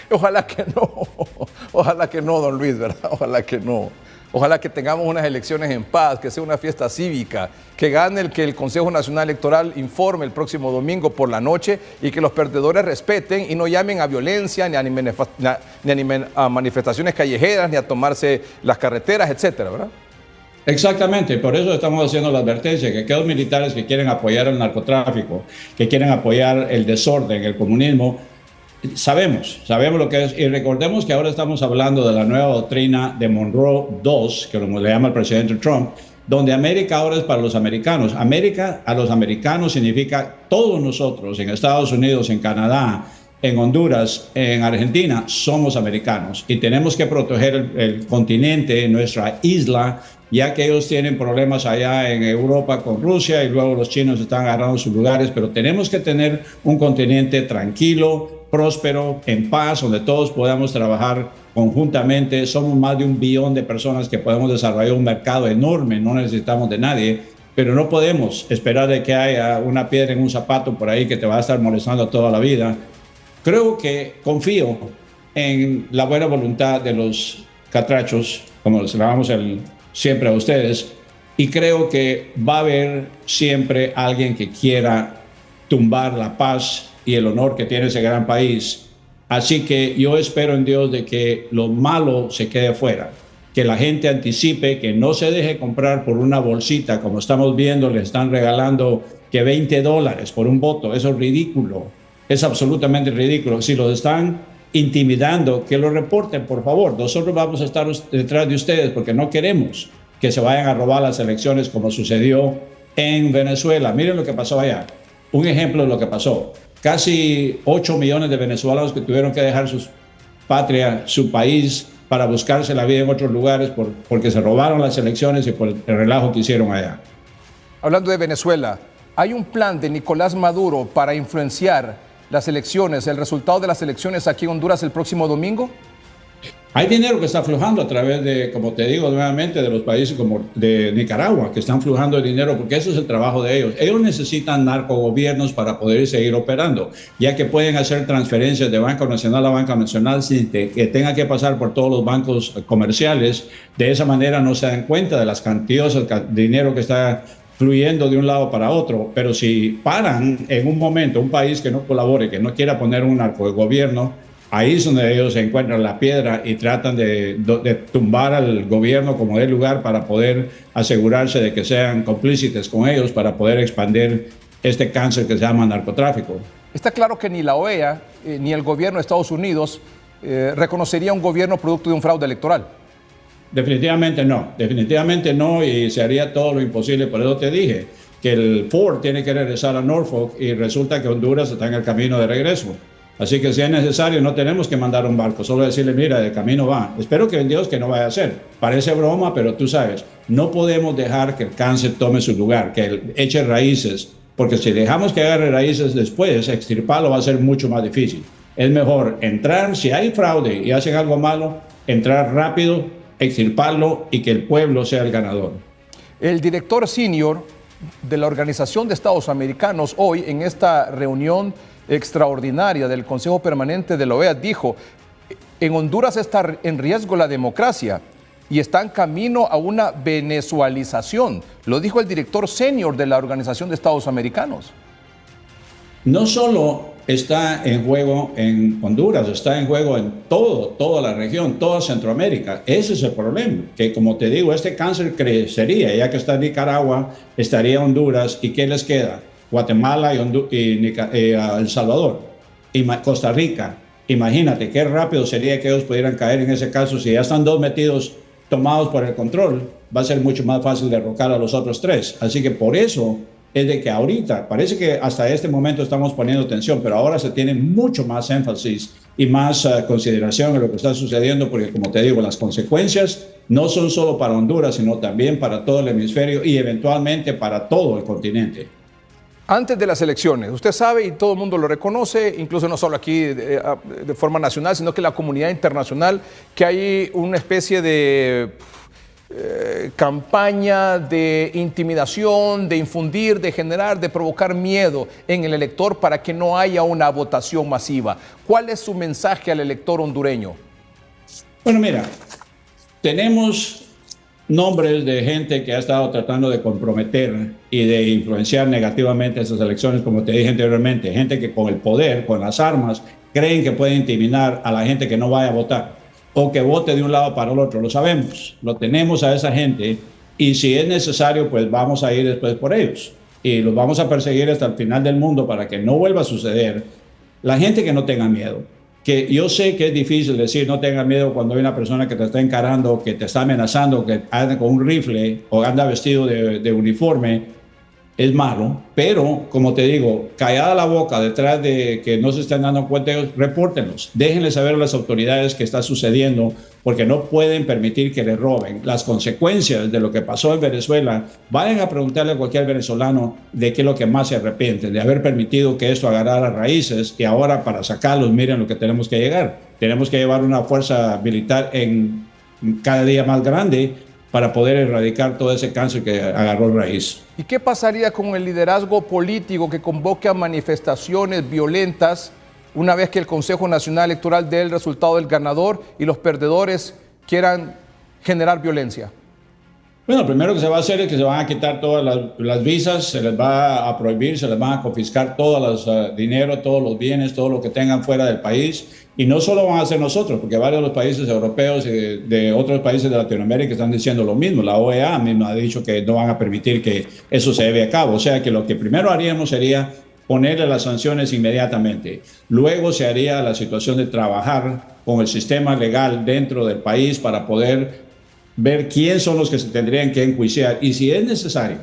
Ojalá que no, don Luis, ¿verdad? Ojalá que no. Ojalá que tengamos unas elecciones en paz, que sea una fiesta cívica, que gane el Consejo Nacional Electoral informe el próximo domingo por la noche y que los perdedores respeten y no llamen a violencia, ni a manifestaciones callejeras, ni a tomarse las carreteras, etcétera, ¿verdad?
Exactamente, por eso estamos haciendo la advertencia, que aquellos militares que quieren apoyar el narcotráfico, que quieren apoyar el desorden, el comunismo, sabemos lo que es, y recordemos que ahora estamos hablando de la nueva doctrina de Monroe II, que le llama el presidente Trump, donde América ahora es para los americanos. América a los americanos significa todos nosotros en Estados Unidos, en Canadá, en Honduras, en Argentina, somos americanos y tenemos que proteger el continente, nuestra isla, ya que ellos tienen problemas allá en Europa con Rusia y luego los chinos están agarrando sus lugares, pero tenemos que tener un continente tranquilo, próspero, en paz, donde todos podamos trabajar conjuntamente. Somos más de 1 billón de personas que podemos desarrollar un mercado enorme, no necesitamos de nadie, pero no podemos esperar de que haya una piedra en un zapato por ahí que te va a estar molestando toda la vida. Creo que confío en la buena voluntad de los catrachos, como les llamamos siempre a ustedes, y creo que va a haber siempre alguien que quiera tumbar la paz y el honor que tiene ese gran país. Así que yo espero en Dios de que lo malo se quede fuera, que la gente anticipe, que no se deje comprar por una bolsita, como estamos viendo, le están regalando que $20 por un voto. Eso es ridículo, es absolutamente ridículo. Si los están intimidando, que lo reporten, por favor. Nosotros vamos a estar detrás de ustedes porque no queremos que se vayan a robar las elecciones como sucedió en Venezuela. Miren lo que pasó allá. Un ejemplo de lo que pasó. Casi 8 millones de venezolanos que tuvieron que dejar su patria, su país, para buscarse la vida en otros lugares porque se robaron las elecciones y por el relajo que hicieron allá.
Hablando de Venezuela, ¿hay un plan de Nicolás Maduro para influenciar las elecciones, el resultado de las elecciones aquí en Honduras el próximo domingo?
Hay dinero que está aflojando a través de, como te digo nuevamente, de los países como de Nicaragua, que están aflojando el dinero porque eso es el trabajo de ellos. Ellos necesitan narcogobiernos para poder seguir operando, ya que pueden hacer transferencias de Banco Nacional a Banco Nacional sin que tenga que pasar por todos los bancos comerciales. De esa manera no se dan cuenta de las cantidades de dinero que está fluyendo de un lado para otro. Pero si paran en un momento un país que no colabore, que no quiera poner un narcogobierno, ahí es donde ellos encuentran la piedra y tratan de tumbar al gobierno como de lugar para poder asegurarse de que sean cómplices con ellos para poder expandir este cáncer que se llama narcotráfico.
Está claro que ni la OEA ni el gobierno de Estados Unidos reconocería un gobierno producto de un fraude electoral. Definitivamente no, y se haría todo lo imposible. Por eso te dije que el Ford tiene que regresar a Norfolk y resulta que Honduras está en el camino de regreso. Así que si es necesario, no tenemos que mandar un barco, solo decirle, mira, de camino va. Espero que en Dios que no vaya a ser. Parece broma, pero tú sabes, no podemos dejar que el cáncer tome su lugar, que eche raíces, porque si dejamos que agarre raíces después, extirparlo va a ser mucho más difícil. Es mejor entrar, si hay fraude y hacen algo malo, entrar rápido, extirparlo y que el pueblo sea el ganador. El director senior de la Organización de Estados Americanos hoy en esta reunión extraordinaria del Consejo Permanente de la OEA dijo: en Honduras está en riesgo la democracia y está en camino a una venezualización. Lo dijo el director senior de la Organización de Estados Americanos.
No solo está en juego en Honduras, está en juego en toda la región, toda Centroamérica. Ese es el problema, que como te digo, este cáncer crecería, ya que está Nicaragua, estaría Honduras, ¿y qué les queda? Guatemala y El Salvador y Costa Rica. Imagínate qué rápido sería que ellos pudieran caer en ese caso. Si ya están dos metidos, tomados por el control, va a ser mucho más fácil derrocar a los otros tres. Así que por eso es de que ahorita, parece que hasta este momento estamos poniendo atención, pero ahora se tiene mucho más énfasis y más consideración en lo que está sucediendo, porque como te digo, las consecuencias no son solo para Honduras, sino también para todo el hemisferio y eventualmente para todo el continente.
Antes de las elecciones, usted sabe y todo el mundo lo reconoce, incluso no solo aquí de forma nacional, sino que la comunidad internacional, que hay una especie de campaña de intimidación, de infundir, de generar, de provocar miedo en el elector para que no haya una votación masiva. ¿Cuál es su mensaje al elector hondureño?
Bueno, mira, tenemos nombres de gente que ha estado tratando de comprometer y de influenciar negativamente esas elecciones, como te dije anteriormente, gente que con el poder, con las armas, creen que pueden intimidar a la gente que no vaya a votar o que vote de un lado para el otro. Lo sabemos, lo tenemos a esa gente y si es necesario, pues vamos a ir después por ellos y los vamos a perseguir hasta el final del mundo para que no vuelva a suceder. La gente que no tenga miedo, que yo sé que es difícil decir no tenga miedo cuando hay una persona que te está encarando, que te está amenazando, que anda con un rifle o anda vestido de uniforme, es malo, pero como te digo, callada la boca detrás de que no se están dando cuenta, repórtenlos, déjenle saber a las autoridades que está sucediendo, porque no pueden permitir que les roben. Las consecuencias de lo que pasó en Venezuela, vayan a preguntarle a cualquier venezolano de qué es lo que más se arrepiente, de haber permitido que esto agarrara raíces y ahora para sacarlos, miren lo que tenemos que llegar. Tenemos que llevar una fuerza militar cada día más grande para poder erradicar todo ese cáncer que agarró raíz.
¿Y qué pasaría con el liderazgo político que convoque a manifestaciones violentas una vez que el Consejo Nacional Electoral dé el resultado del ganador y los perdedores quieran generar violencia?
Bueno, lo primero que se va a hacer es que se van a quitar todas las visas, se les va a prohibir, se les van a confiscar todo los dinero, todos los bienes, todo lo que tengan fuera del país. Y no solo van a hacer nosotros, porque varios de los países europeos y de otros países de Latinoamérica están diciendo lo mismo. La OEA misma ha dicho que no van a permitir que eso se lleve a cabo. O sea que lo que primero haríamos sería ponerle las sanciones inmediatamente. Luego se haría la situación de trabajar con el sistema legal dentro del país para poder ver quiénes son los que se tendrían que enjuiciar y si es necesario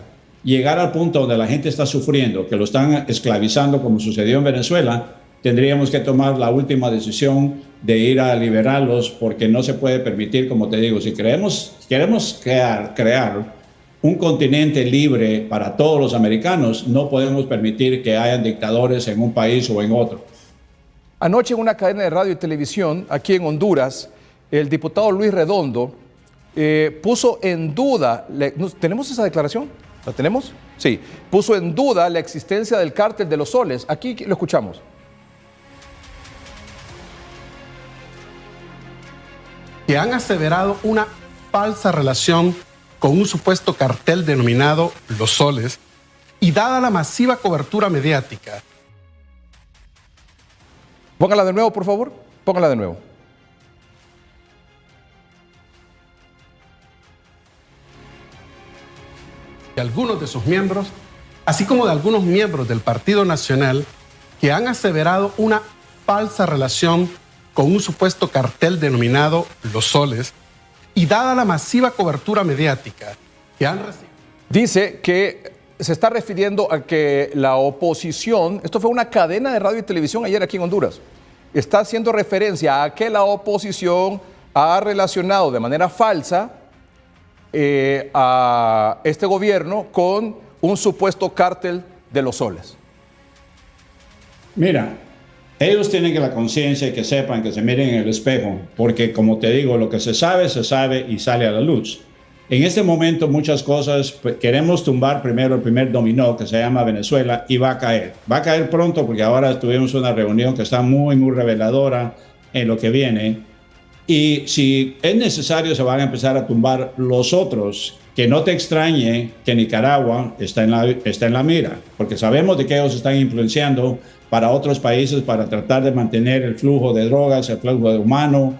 llegar al punto donde la gente está sufriendo, que lo están esclavizando como sucedió en Venezuela, tendríamos que tomar la última decisión de ir a liberarlos, porque no se puede permitir, como te digo, si queremos crear un continente libre para todos los americanos, no podemos permitir que hayan dictadores en un país o en otro.
Anoche en una cadena de radio y televisión aquí en Honduras, el diputado Luis Redondo puso en duda, ¿tenemos esa declaración? ¿La tenemos? Sí, puso en duda la existencia del cártel de los soles. Aquí lo escuchamos.
Que han aseverado una falsa relación con un supuesto cartel denominado Los Soles, y dada la masiva cobertura mediática.
Póngala de nuevo, por favor. Póngala de nuevo.
De algunos de sus miembros, así como de algunos miembros del Partido Nacional, que han aseverado una falsa relación con un supuesto cartel denominado Los Soles, y dada la masiva cobertura mediática que han recibido.
Dice que se está refiriendo a que la oposición, esto fue una cadena de radio y televisión ayer aquí en Honduras, está haciendo referencia a que la oposición ha relacionado de manera falsa a este gobierno con un supuesto cártel de los soles.
Mira, ellos tienen que la conciencia y que sepan, que se miren en el espejo, porque como te digo, lo que se sabe y sale a la luz. En este momento muchas cosas, queremos tumbar primero el primer dominó que se llama Venezuela y va a caer. Va a caer pronto porque ahora tuvimos una reunión que está muy reveladora en lo que viene. Y si es necesario se van a empezar a tumbar los otros. Que no te extrañe que Nicaragua está en la mira, porque sabemos de que ellos están influenciando para otros países para tratar de mantener el flujo de drogas, el flujo de humanos,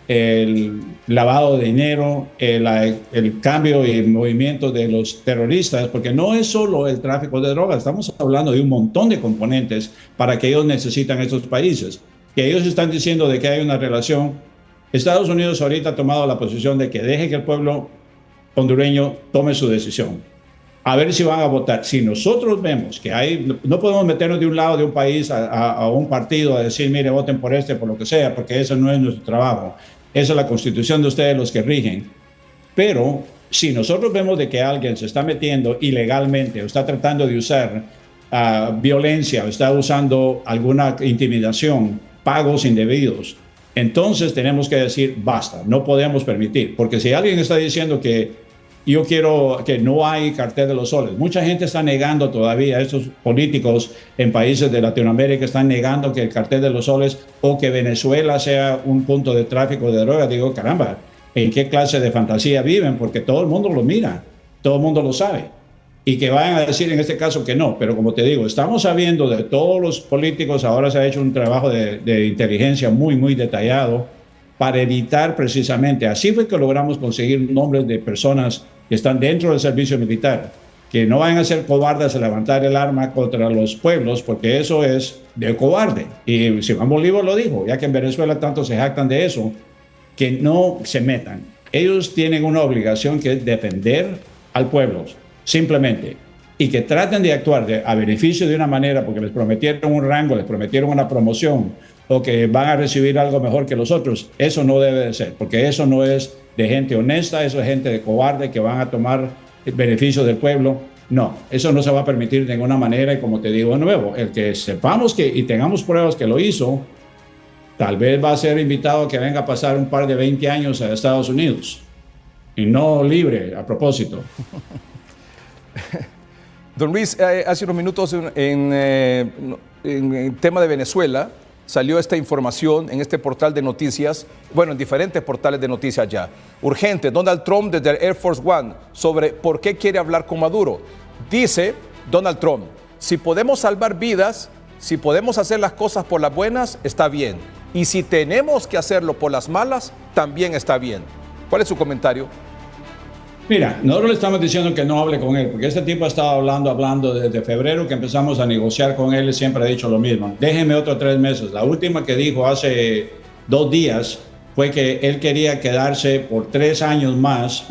el lavado de dinero, el cambio y movimiento de los terroristas, porque no es solo el tráfico de drogas, estamos hablando de un montón de componentes para que ellos necesitan estos países, que ellos están diciendo de que hay una relación. Estados Unidos ahorita ha tomado la posición de que deje que el pueblo hondureño tome su decisión. A ver si van a votar. Si nosotros vemos que no podemos meternos de un lado de un país a un partido a decir, mire, voten por este, por lo que sea, porque eso no es nuestro trabajo. Esa es la constitución de ustedes los que rigen. Pero si nosotros vemos de que alguien se está metiendo ilegalmente o está tratando de usar violencia o está usando alguna intimidación, pagos indebidos, entonces tenemos que decir, basta, no podemos permitir. Porque si alguien está diciendo que yo quiero que no hay cartel de los soles. Mucha gente está negando todavía, estos políticos en países de Latinoamérica están negando que el cartel de los soles o que Venezuela sea un punto de tráfico de drogas. Digo, caramba, ¿en qué clase de fantasía viven? Porque todo el mundo lo mira, todo el mundo lo sabe. Y que vayan a decir en este caso que no. Pero como te digo, estamos sabiendo de todos los políticos, ahora se ha hecho un trabajo de inteligencia muy, muy detallado para evitar precisamente, así fue que logramos conseguir nombres de personas que están dentro del servicio militar, que no vayan a ser cobardes a levantar el arma contra los pueblos, porque eso es de cobarde. Y Simón Bolívar lo dijo, ya que en Venezuela tanto se jactan de eso, que no se metan. Ellos tienen una obligación que es defender al pueblo, simplemente, y que traten de actuar a beneficio de una manera, porque les prometieron un rango, les prometieron una promoción, o que van a recibir algo mejor que los otros. Eso no debe de ser, porque eso no es de gente honesta, eso es gente de cobarde que van a tomar el beneficio del pueblo. No, eso no se va a permitir de ninguna manera. Y como te digo de nuevo, el que sepamos que y tengamos pruebas que lo hizo, tal vez va a ser invitado a que venga a pasar un par de 20 años a Estados Unidos. Y no libre, a propósito.
Don Luis, hace unos minutos en el tema de Venezuela, salió esta información en este portal de noticias, bueno, en diferentes portales de noticias ya. Urgente, Donald Trump desde el Air Force One sobre por qué quiere hablar con Maduro. Dice Donald Trump, si podemos salvar vidas, si podemos hacer las cosas por las buenas, está bien. Y si tenemos que hacerlo por las malas, también está bien. ¿Cuál es su comentario?
Mira, nosotros le estamos diciendo que no hable con él, porque este tipo ha estado hablando desde febrero que empezamos a negociar con él y siempre ha dicho lo mismo. Déjenme otros 3 meses. La última que dijo hace 2 días fue que él quería quedarse por 3 años más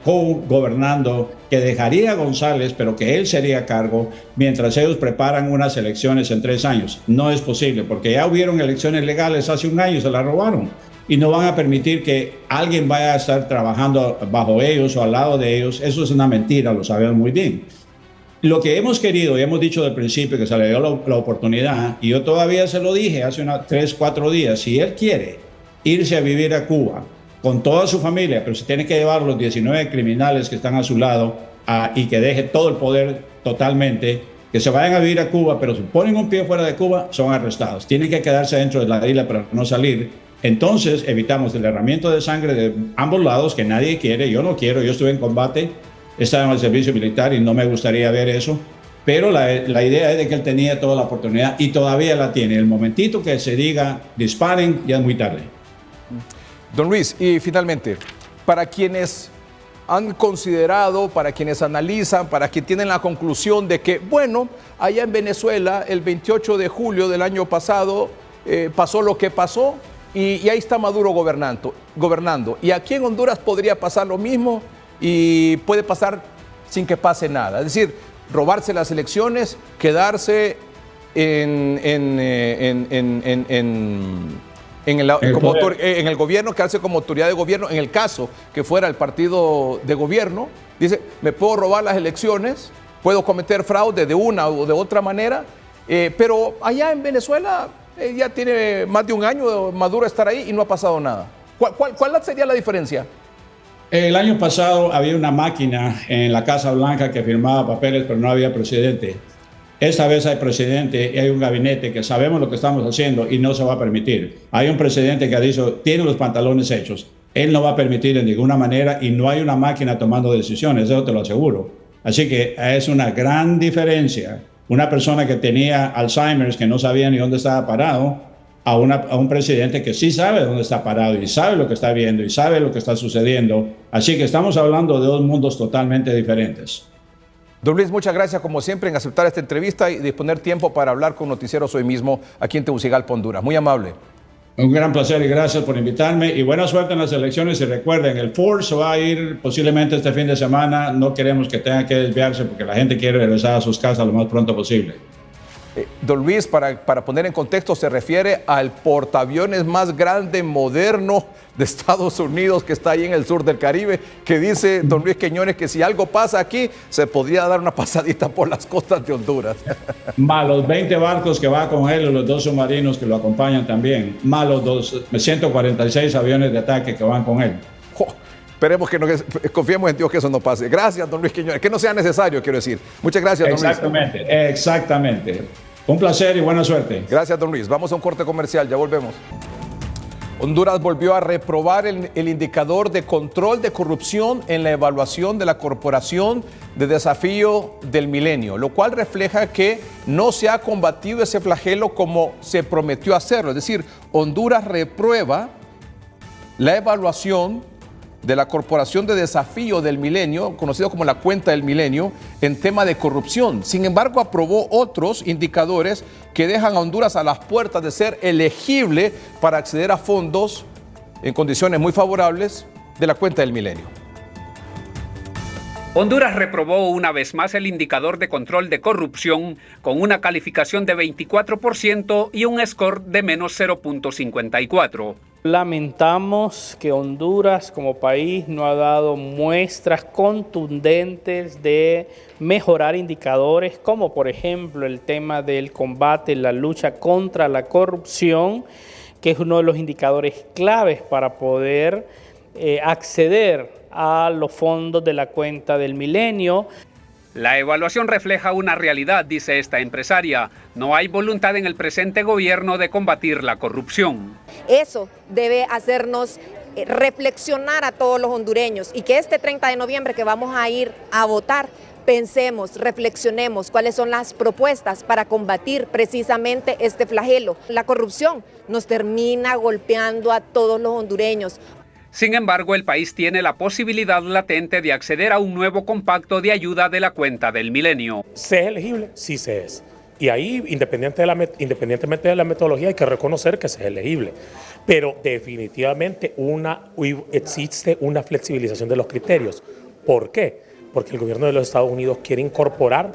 gobernando, que dejaría a González, pero que él sería a cargo mientras ellos preparan unas elecciones en 3 años. No es posible, porque ya hubieron elecciones legales hace 1 año y se las robaron. Y no van a permitir que alguien vaya a estar trabajando bajo ellos o al lado de ellos. Eso es una mentira, lo sabemos muy bien. Lo que hemos querido y hemos dicho del principio que se le dio la oportunidad, y yo todavía se lo dije hace 3, 4 días, si él quiere irse a vivir a Cuba con toda su familia, pero se tiene que llevar los 19 criminales que están a su lado y que deje todo el poder totalmente, que se vayan a vivir a Cuba, pero si ponen un pie fuera de Cuba, son arrestados. Tienen que quedarse dentro de la isla para no salir. Entonces evitamos el derramamiento de sangre de ambos lados, que nadie quiere. Yo no quiero, yo estuve en combate, estaba en el servicio militar y no me gustaría ver eso. Pero la idea es de que él tenía toda la oportunidad y todavía la tiene. El momentito que se diga disparen, ya es muy tarde.
Don Luis, y finalmente, para quienes han considerado, para quienes analizan, para quienes tienen la conclusión de que, bueno, allá en Venezuela, el 28 de julio del año pasado, pasó lo que pasó, y ahí está Maduro gobernando. Y aquí en Honduras podría pasar lo mismo y puede pasar sin que pase nada. Es decir, robarse las elecciones, quedarse en el gobierno, quedarse como autoridad de gobierno, en el caso que fuera el partido de gobierno. Dice, me puedo robar las elecciones, puedo cometer fraude de una o de otra manera, pero allá en Venezuela ya tiene más de 1 año Maduro estar ahí y no ha pasado nada. ¿Cuál sería la diferencia?
El año pasado había una máquina en la Casa Blanca que firmaba papeles, pero no había presidente. Esta vez hay presidente y hay un gabinete que sabemos lo que estamos haciendo y no se va a permitir. Hay un presidente que ha dicho, tiene los pantalones hechos. Él no va a permitir de ninguna manera y no hay una máquina tomando decisiones, eso te lo aseguro. Así que es una gran diferencia una persona que tenía Alzheimer, que no sabía ni dónde estaba parado, a un presidente que sí sabe dónde está parado y sabe lo que está viendo y sabe lo que está sucediendo. Así que estamos hablando de dos mundos totalmente diferentes.
Don Luis, muchas gracias como siempre en aceptar esta entrevista y disponer tiempo para hablar con Noticieros hoy mismo aquí en Tegucigalpa, Honduras. Muy amable.
Un gran placer y gracias por invitarme y buena suerte en las elecciones. Y recuerden, el Ford se va a ir posiblemente este fin de semana. No queremos que tengan que desviarse porque la gente quiere regresar a sus casas lo más pronto posible.
Don Luis, para poner en contexto, se refiere al portaaviones más grande, moderno de Estados Unidos que está ahí en el sur del Caribe, que dice don Luis Quiñones que si algo pasa aquí, se podría dar una pasadita por las costas de Honduras.
Más los 20 barcos que va con él y los 2 submarinos que lo acompañan también, más los 146 aviones de ataque que van con él.
Esperemos que confiemos en Dios que eso no pase. Gracias, don Luis Quiñones. Que no sea necesario, quiero decir. Muchas gracias, don
Luis. Exactamente. Un placer y buena suerte.
Gracias, don Luis. Vamos a un corte comercial, ya volvemos. Honduras volvió a reprobar el indicador de control de corrupción en la evaluación de la Corporación de Desafío del Milenio, lo cual refleja que no se ha combatido ese flagelo como se prometió hacerlo. Es decir, Honduras reprueba la evaluación de la Corporación de Desafío del Milenio, conocido como la Cuenta del Milenio, en tema de corrupción. Sin embargo, aprobó otros indicadores que dejan a Honduras a las puertas de ser elegible para acceder a fondos en condiciones muy favorables de la Cuenta del Milenio.
Honduras reprobó una vez más el indicador de control de corrupción con una calificación de 24% y un score de menos 0.54.
Lamentamos que Honduras como país no ha dado muestras contundentes de mejorar indicadores como por ejemplo el tema del combate, la lucha contra la corrupción, que es uno de los indicadores claves para poder acceder a los fondos de la Cuenta del Milenio.
La evaluación refleja una realidad, dice esta empresaria. No hay voluntad en el presente gobierno de combatir la corrupción.
Eso debe hacernos reflexionar a todos los hondureños y que este 30 de noviembre que vamos a ir a votar, pensemos, reflexionemos cuáles son las propuestas para combatir precisamente este flagelo. La corrupción nos termina golpeando a todos los hondureños.
Sin embargo, el país tiene la posibilidad latente de acceder a un nuevo compacto de ayuda de la Cuenta del Milenio.
¿Se es elegible? Sí se es. Y ahí, independientemente de la metodología, hay que reconocer que se es elegible. Pero definitivamente existe una flexibilización de los criterios. ¿Por qué? Porque el gobierno de los Estados Unidos quiere incorporar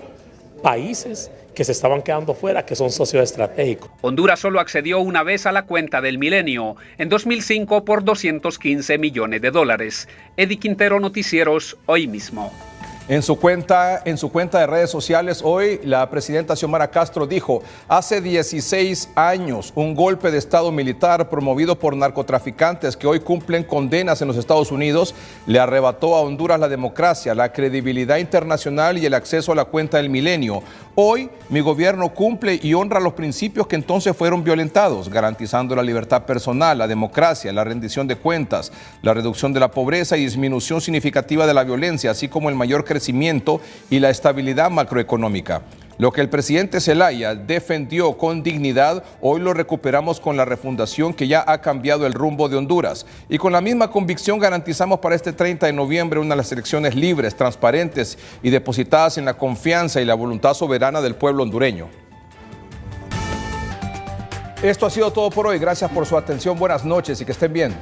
países que se estaban quedando fuera, que son socios estratégicos.
Honduras solo accedió una vez a la Cuenta del Milenio, en 2005 por $215 millones. Eddie Quintero, Noticieros, hoy mismo.
En su cuenta de redes sociales hoy, la presidenta Xiomara Castro dijo: hace 16 años un golpe de Estado militar promovido por narcotraficantes que hoy cumplen condenas en los Estados Unidos le arrebató a Honduras la democracia, la credibilidad internacional y el acceso a la Cuenta del Milenio. Hoy mi gobierno cumple y honra los principios que entonces fueron violentados, garantizando la libertad personal, la democracia, la rendición de cuentas, la reducción de la pobreza y disminución significativa de la violencia, así como el mayor crecimiento y la estabilidad macroeconómica. Lo que el presidente Zelaya defendió con dignidad, hoy lo recuperamos con la refundación que ya ha cambiado el rumbo de Honduras. Y con la misma convicción garantizamos para este 30 de noviembre una de las elecciones libres, transparentes y depositadas en la confianza y la voluntad soberana del pueblo hondureño. Esto ha sido todo por hoy. Gracias por su atención. Buenas noches y que estén bien.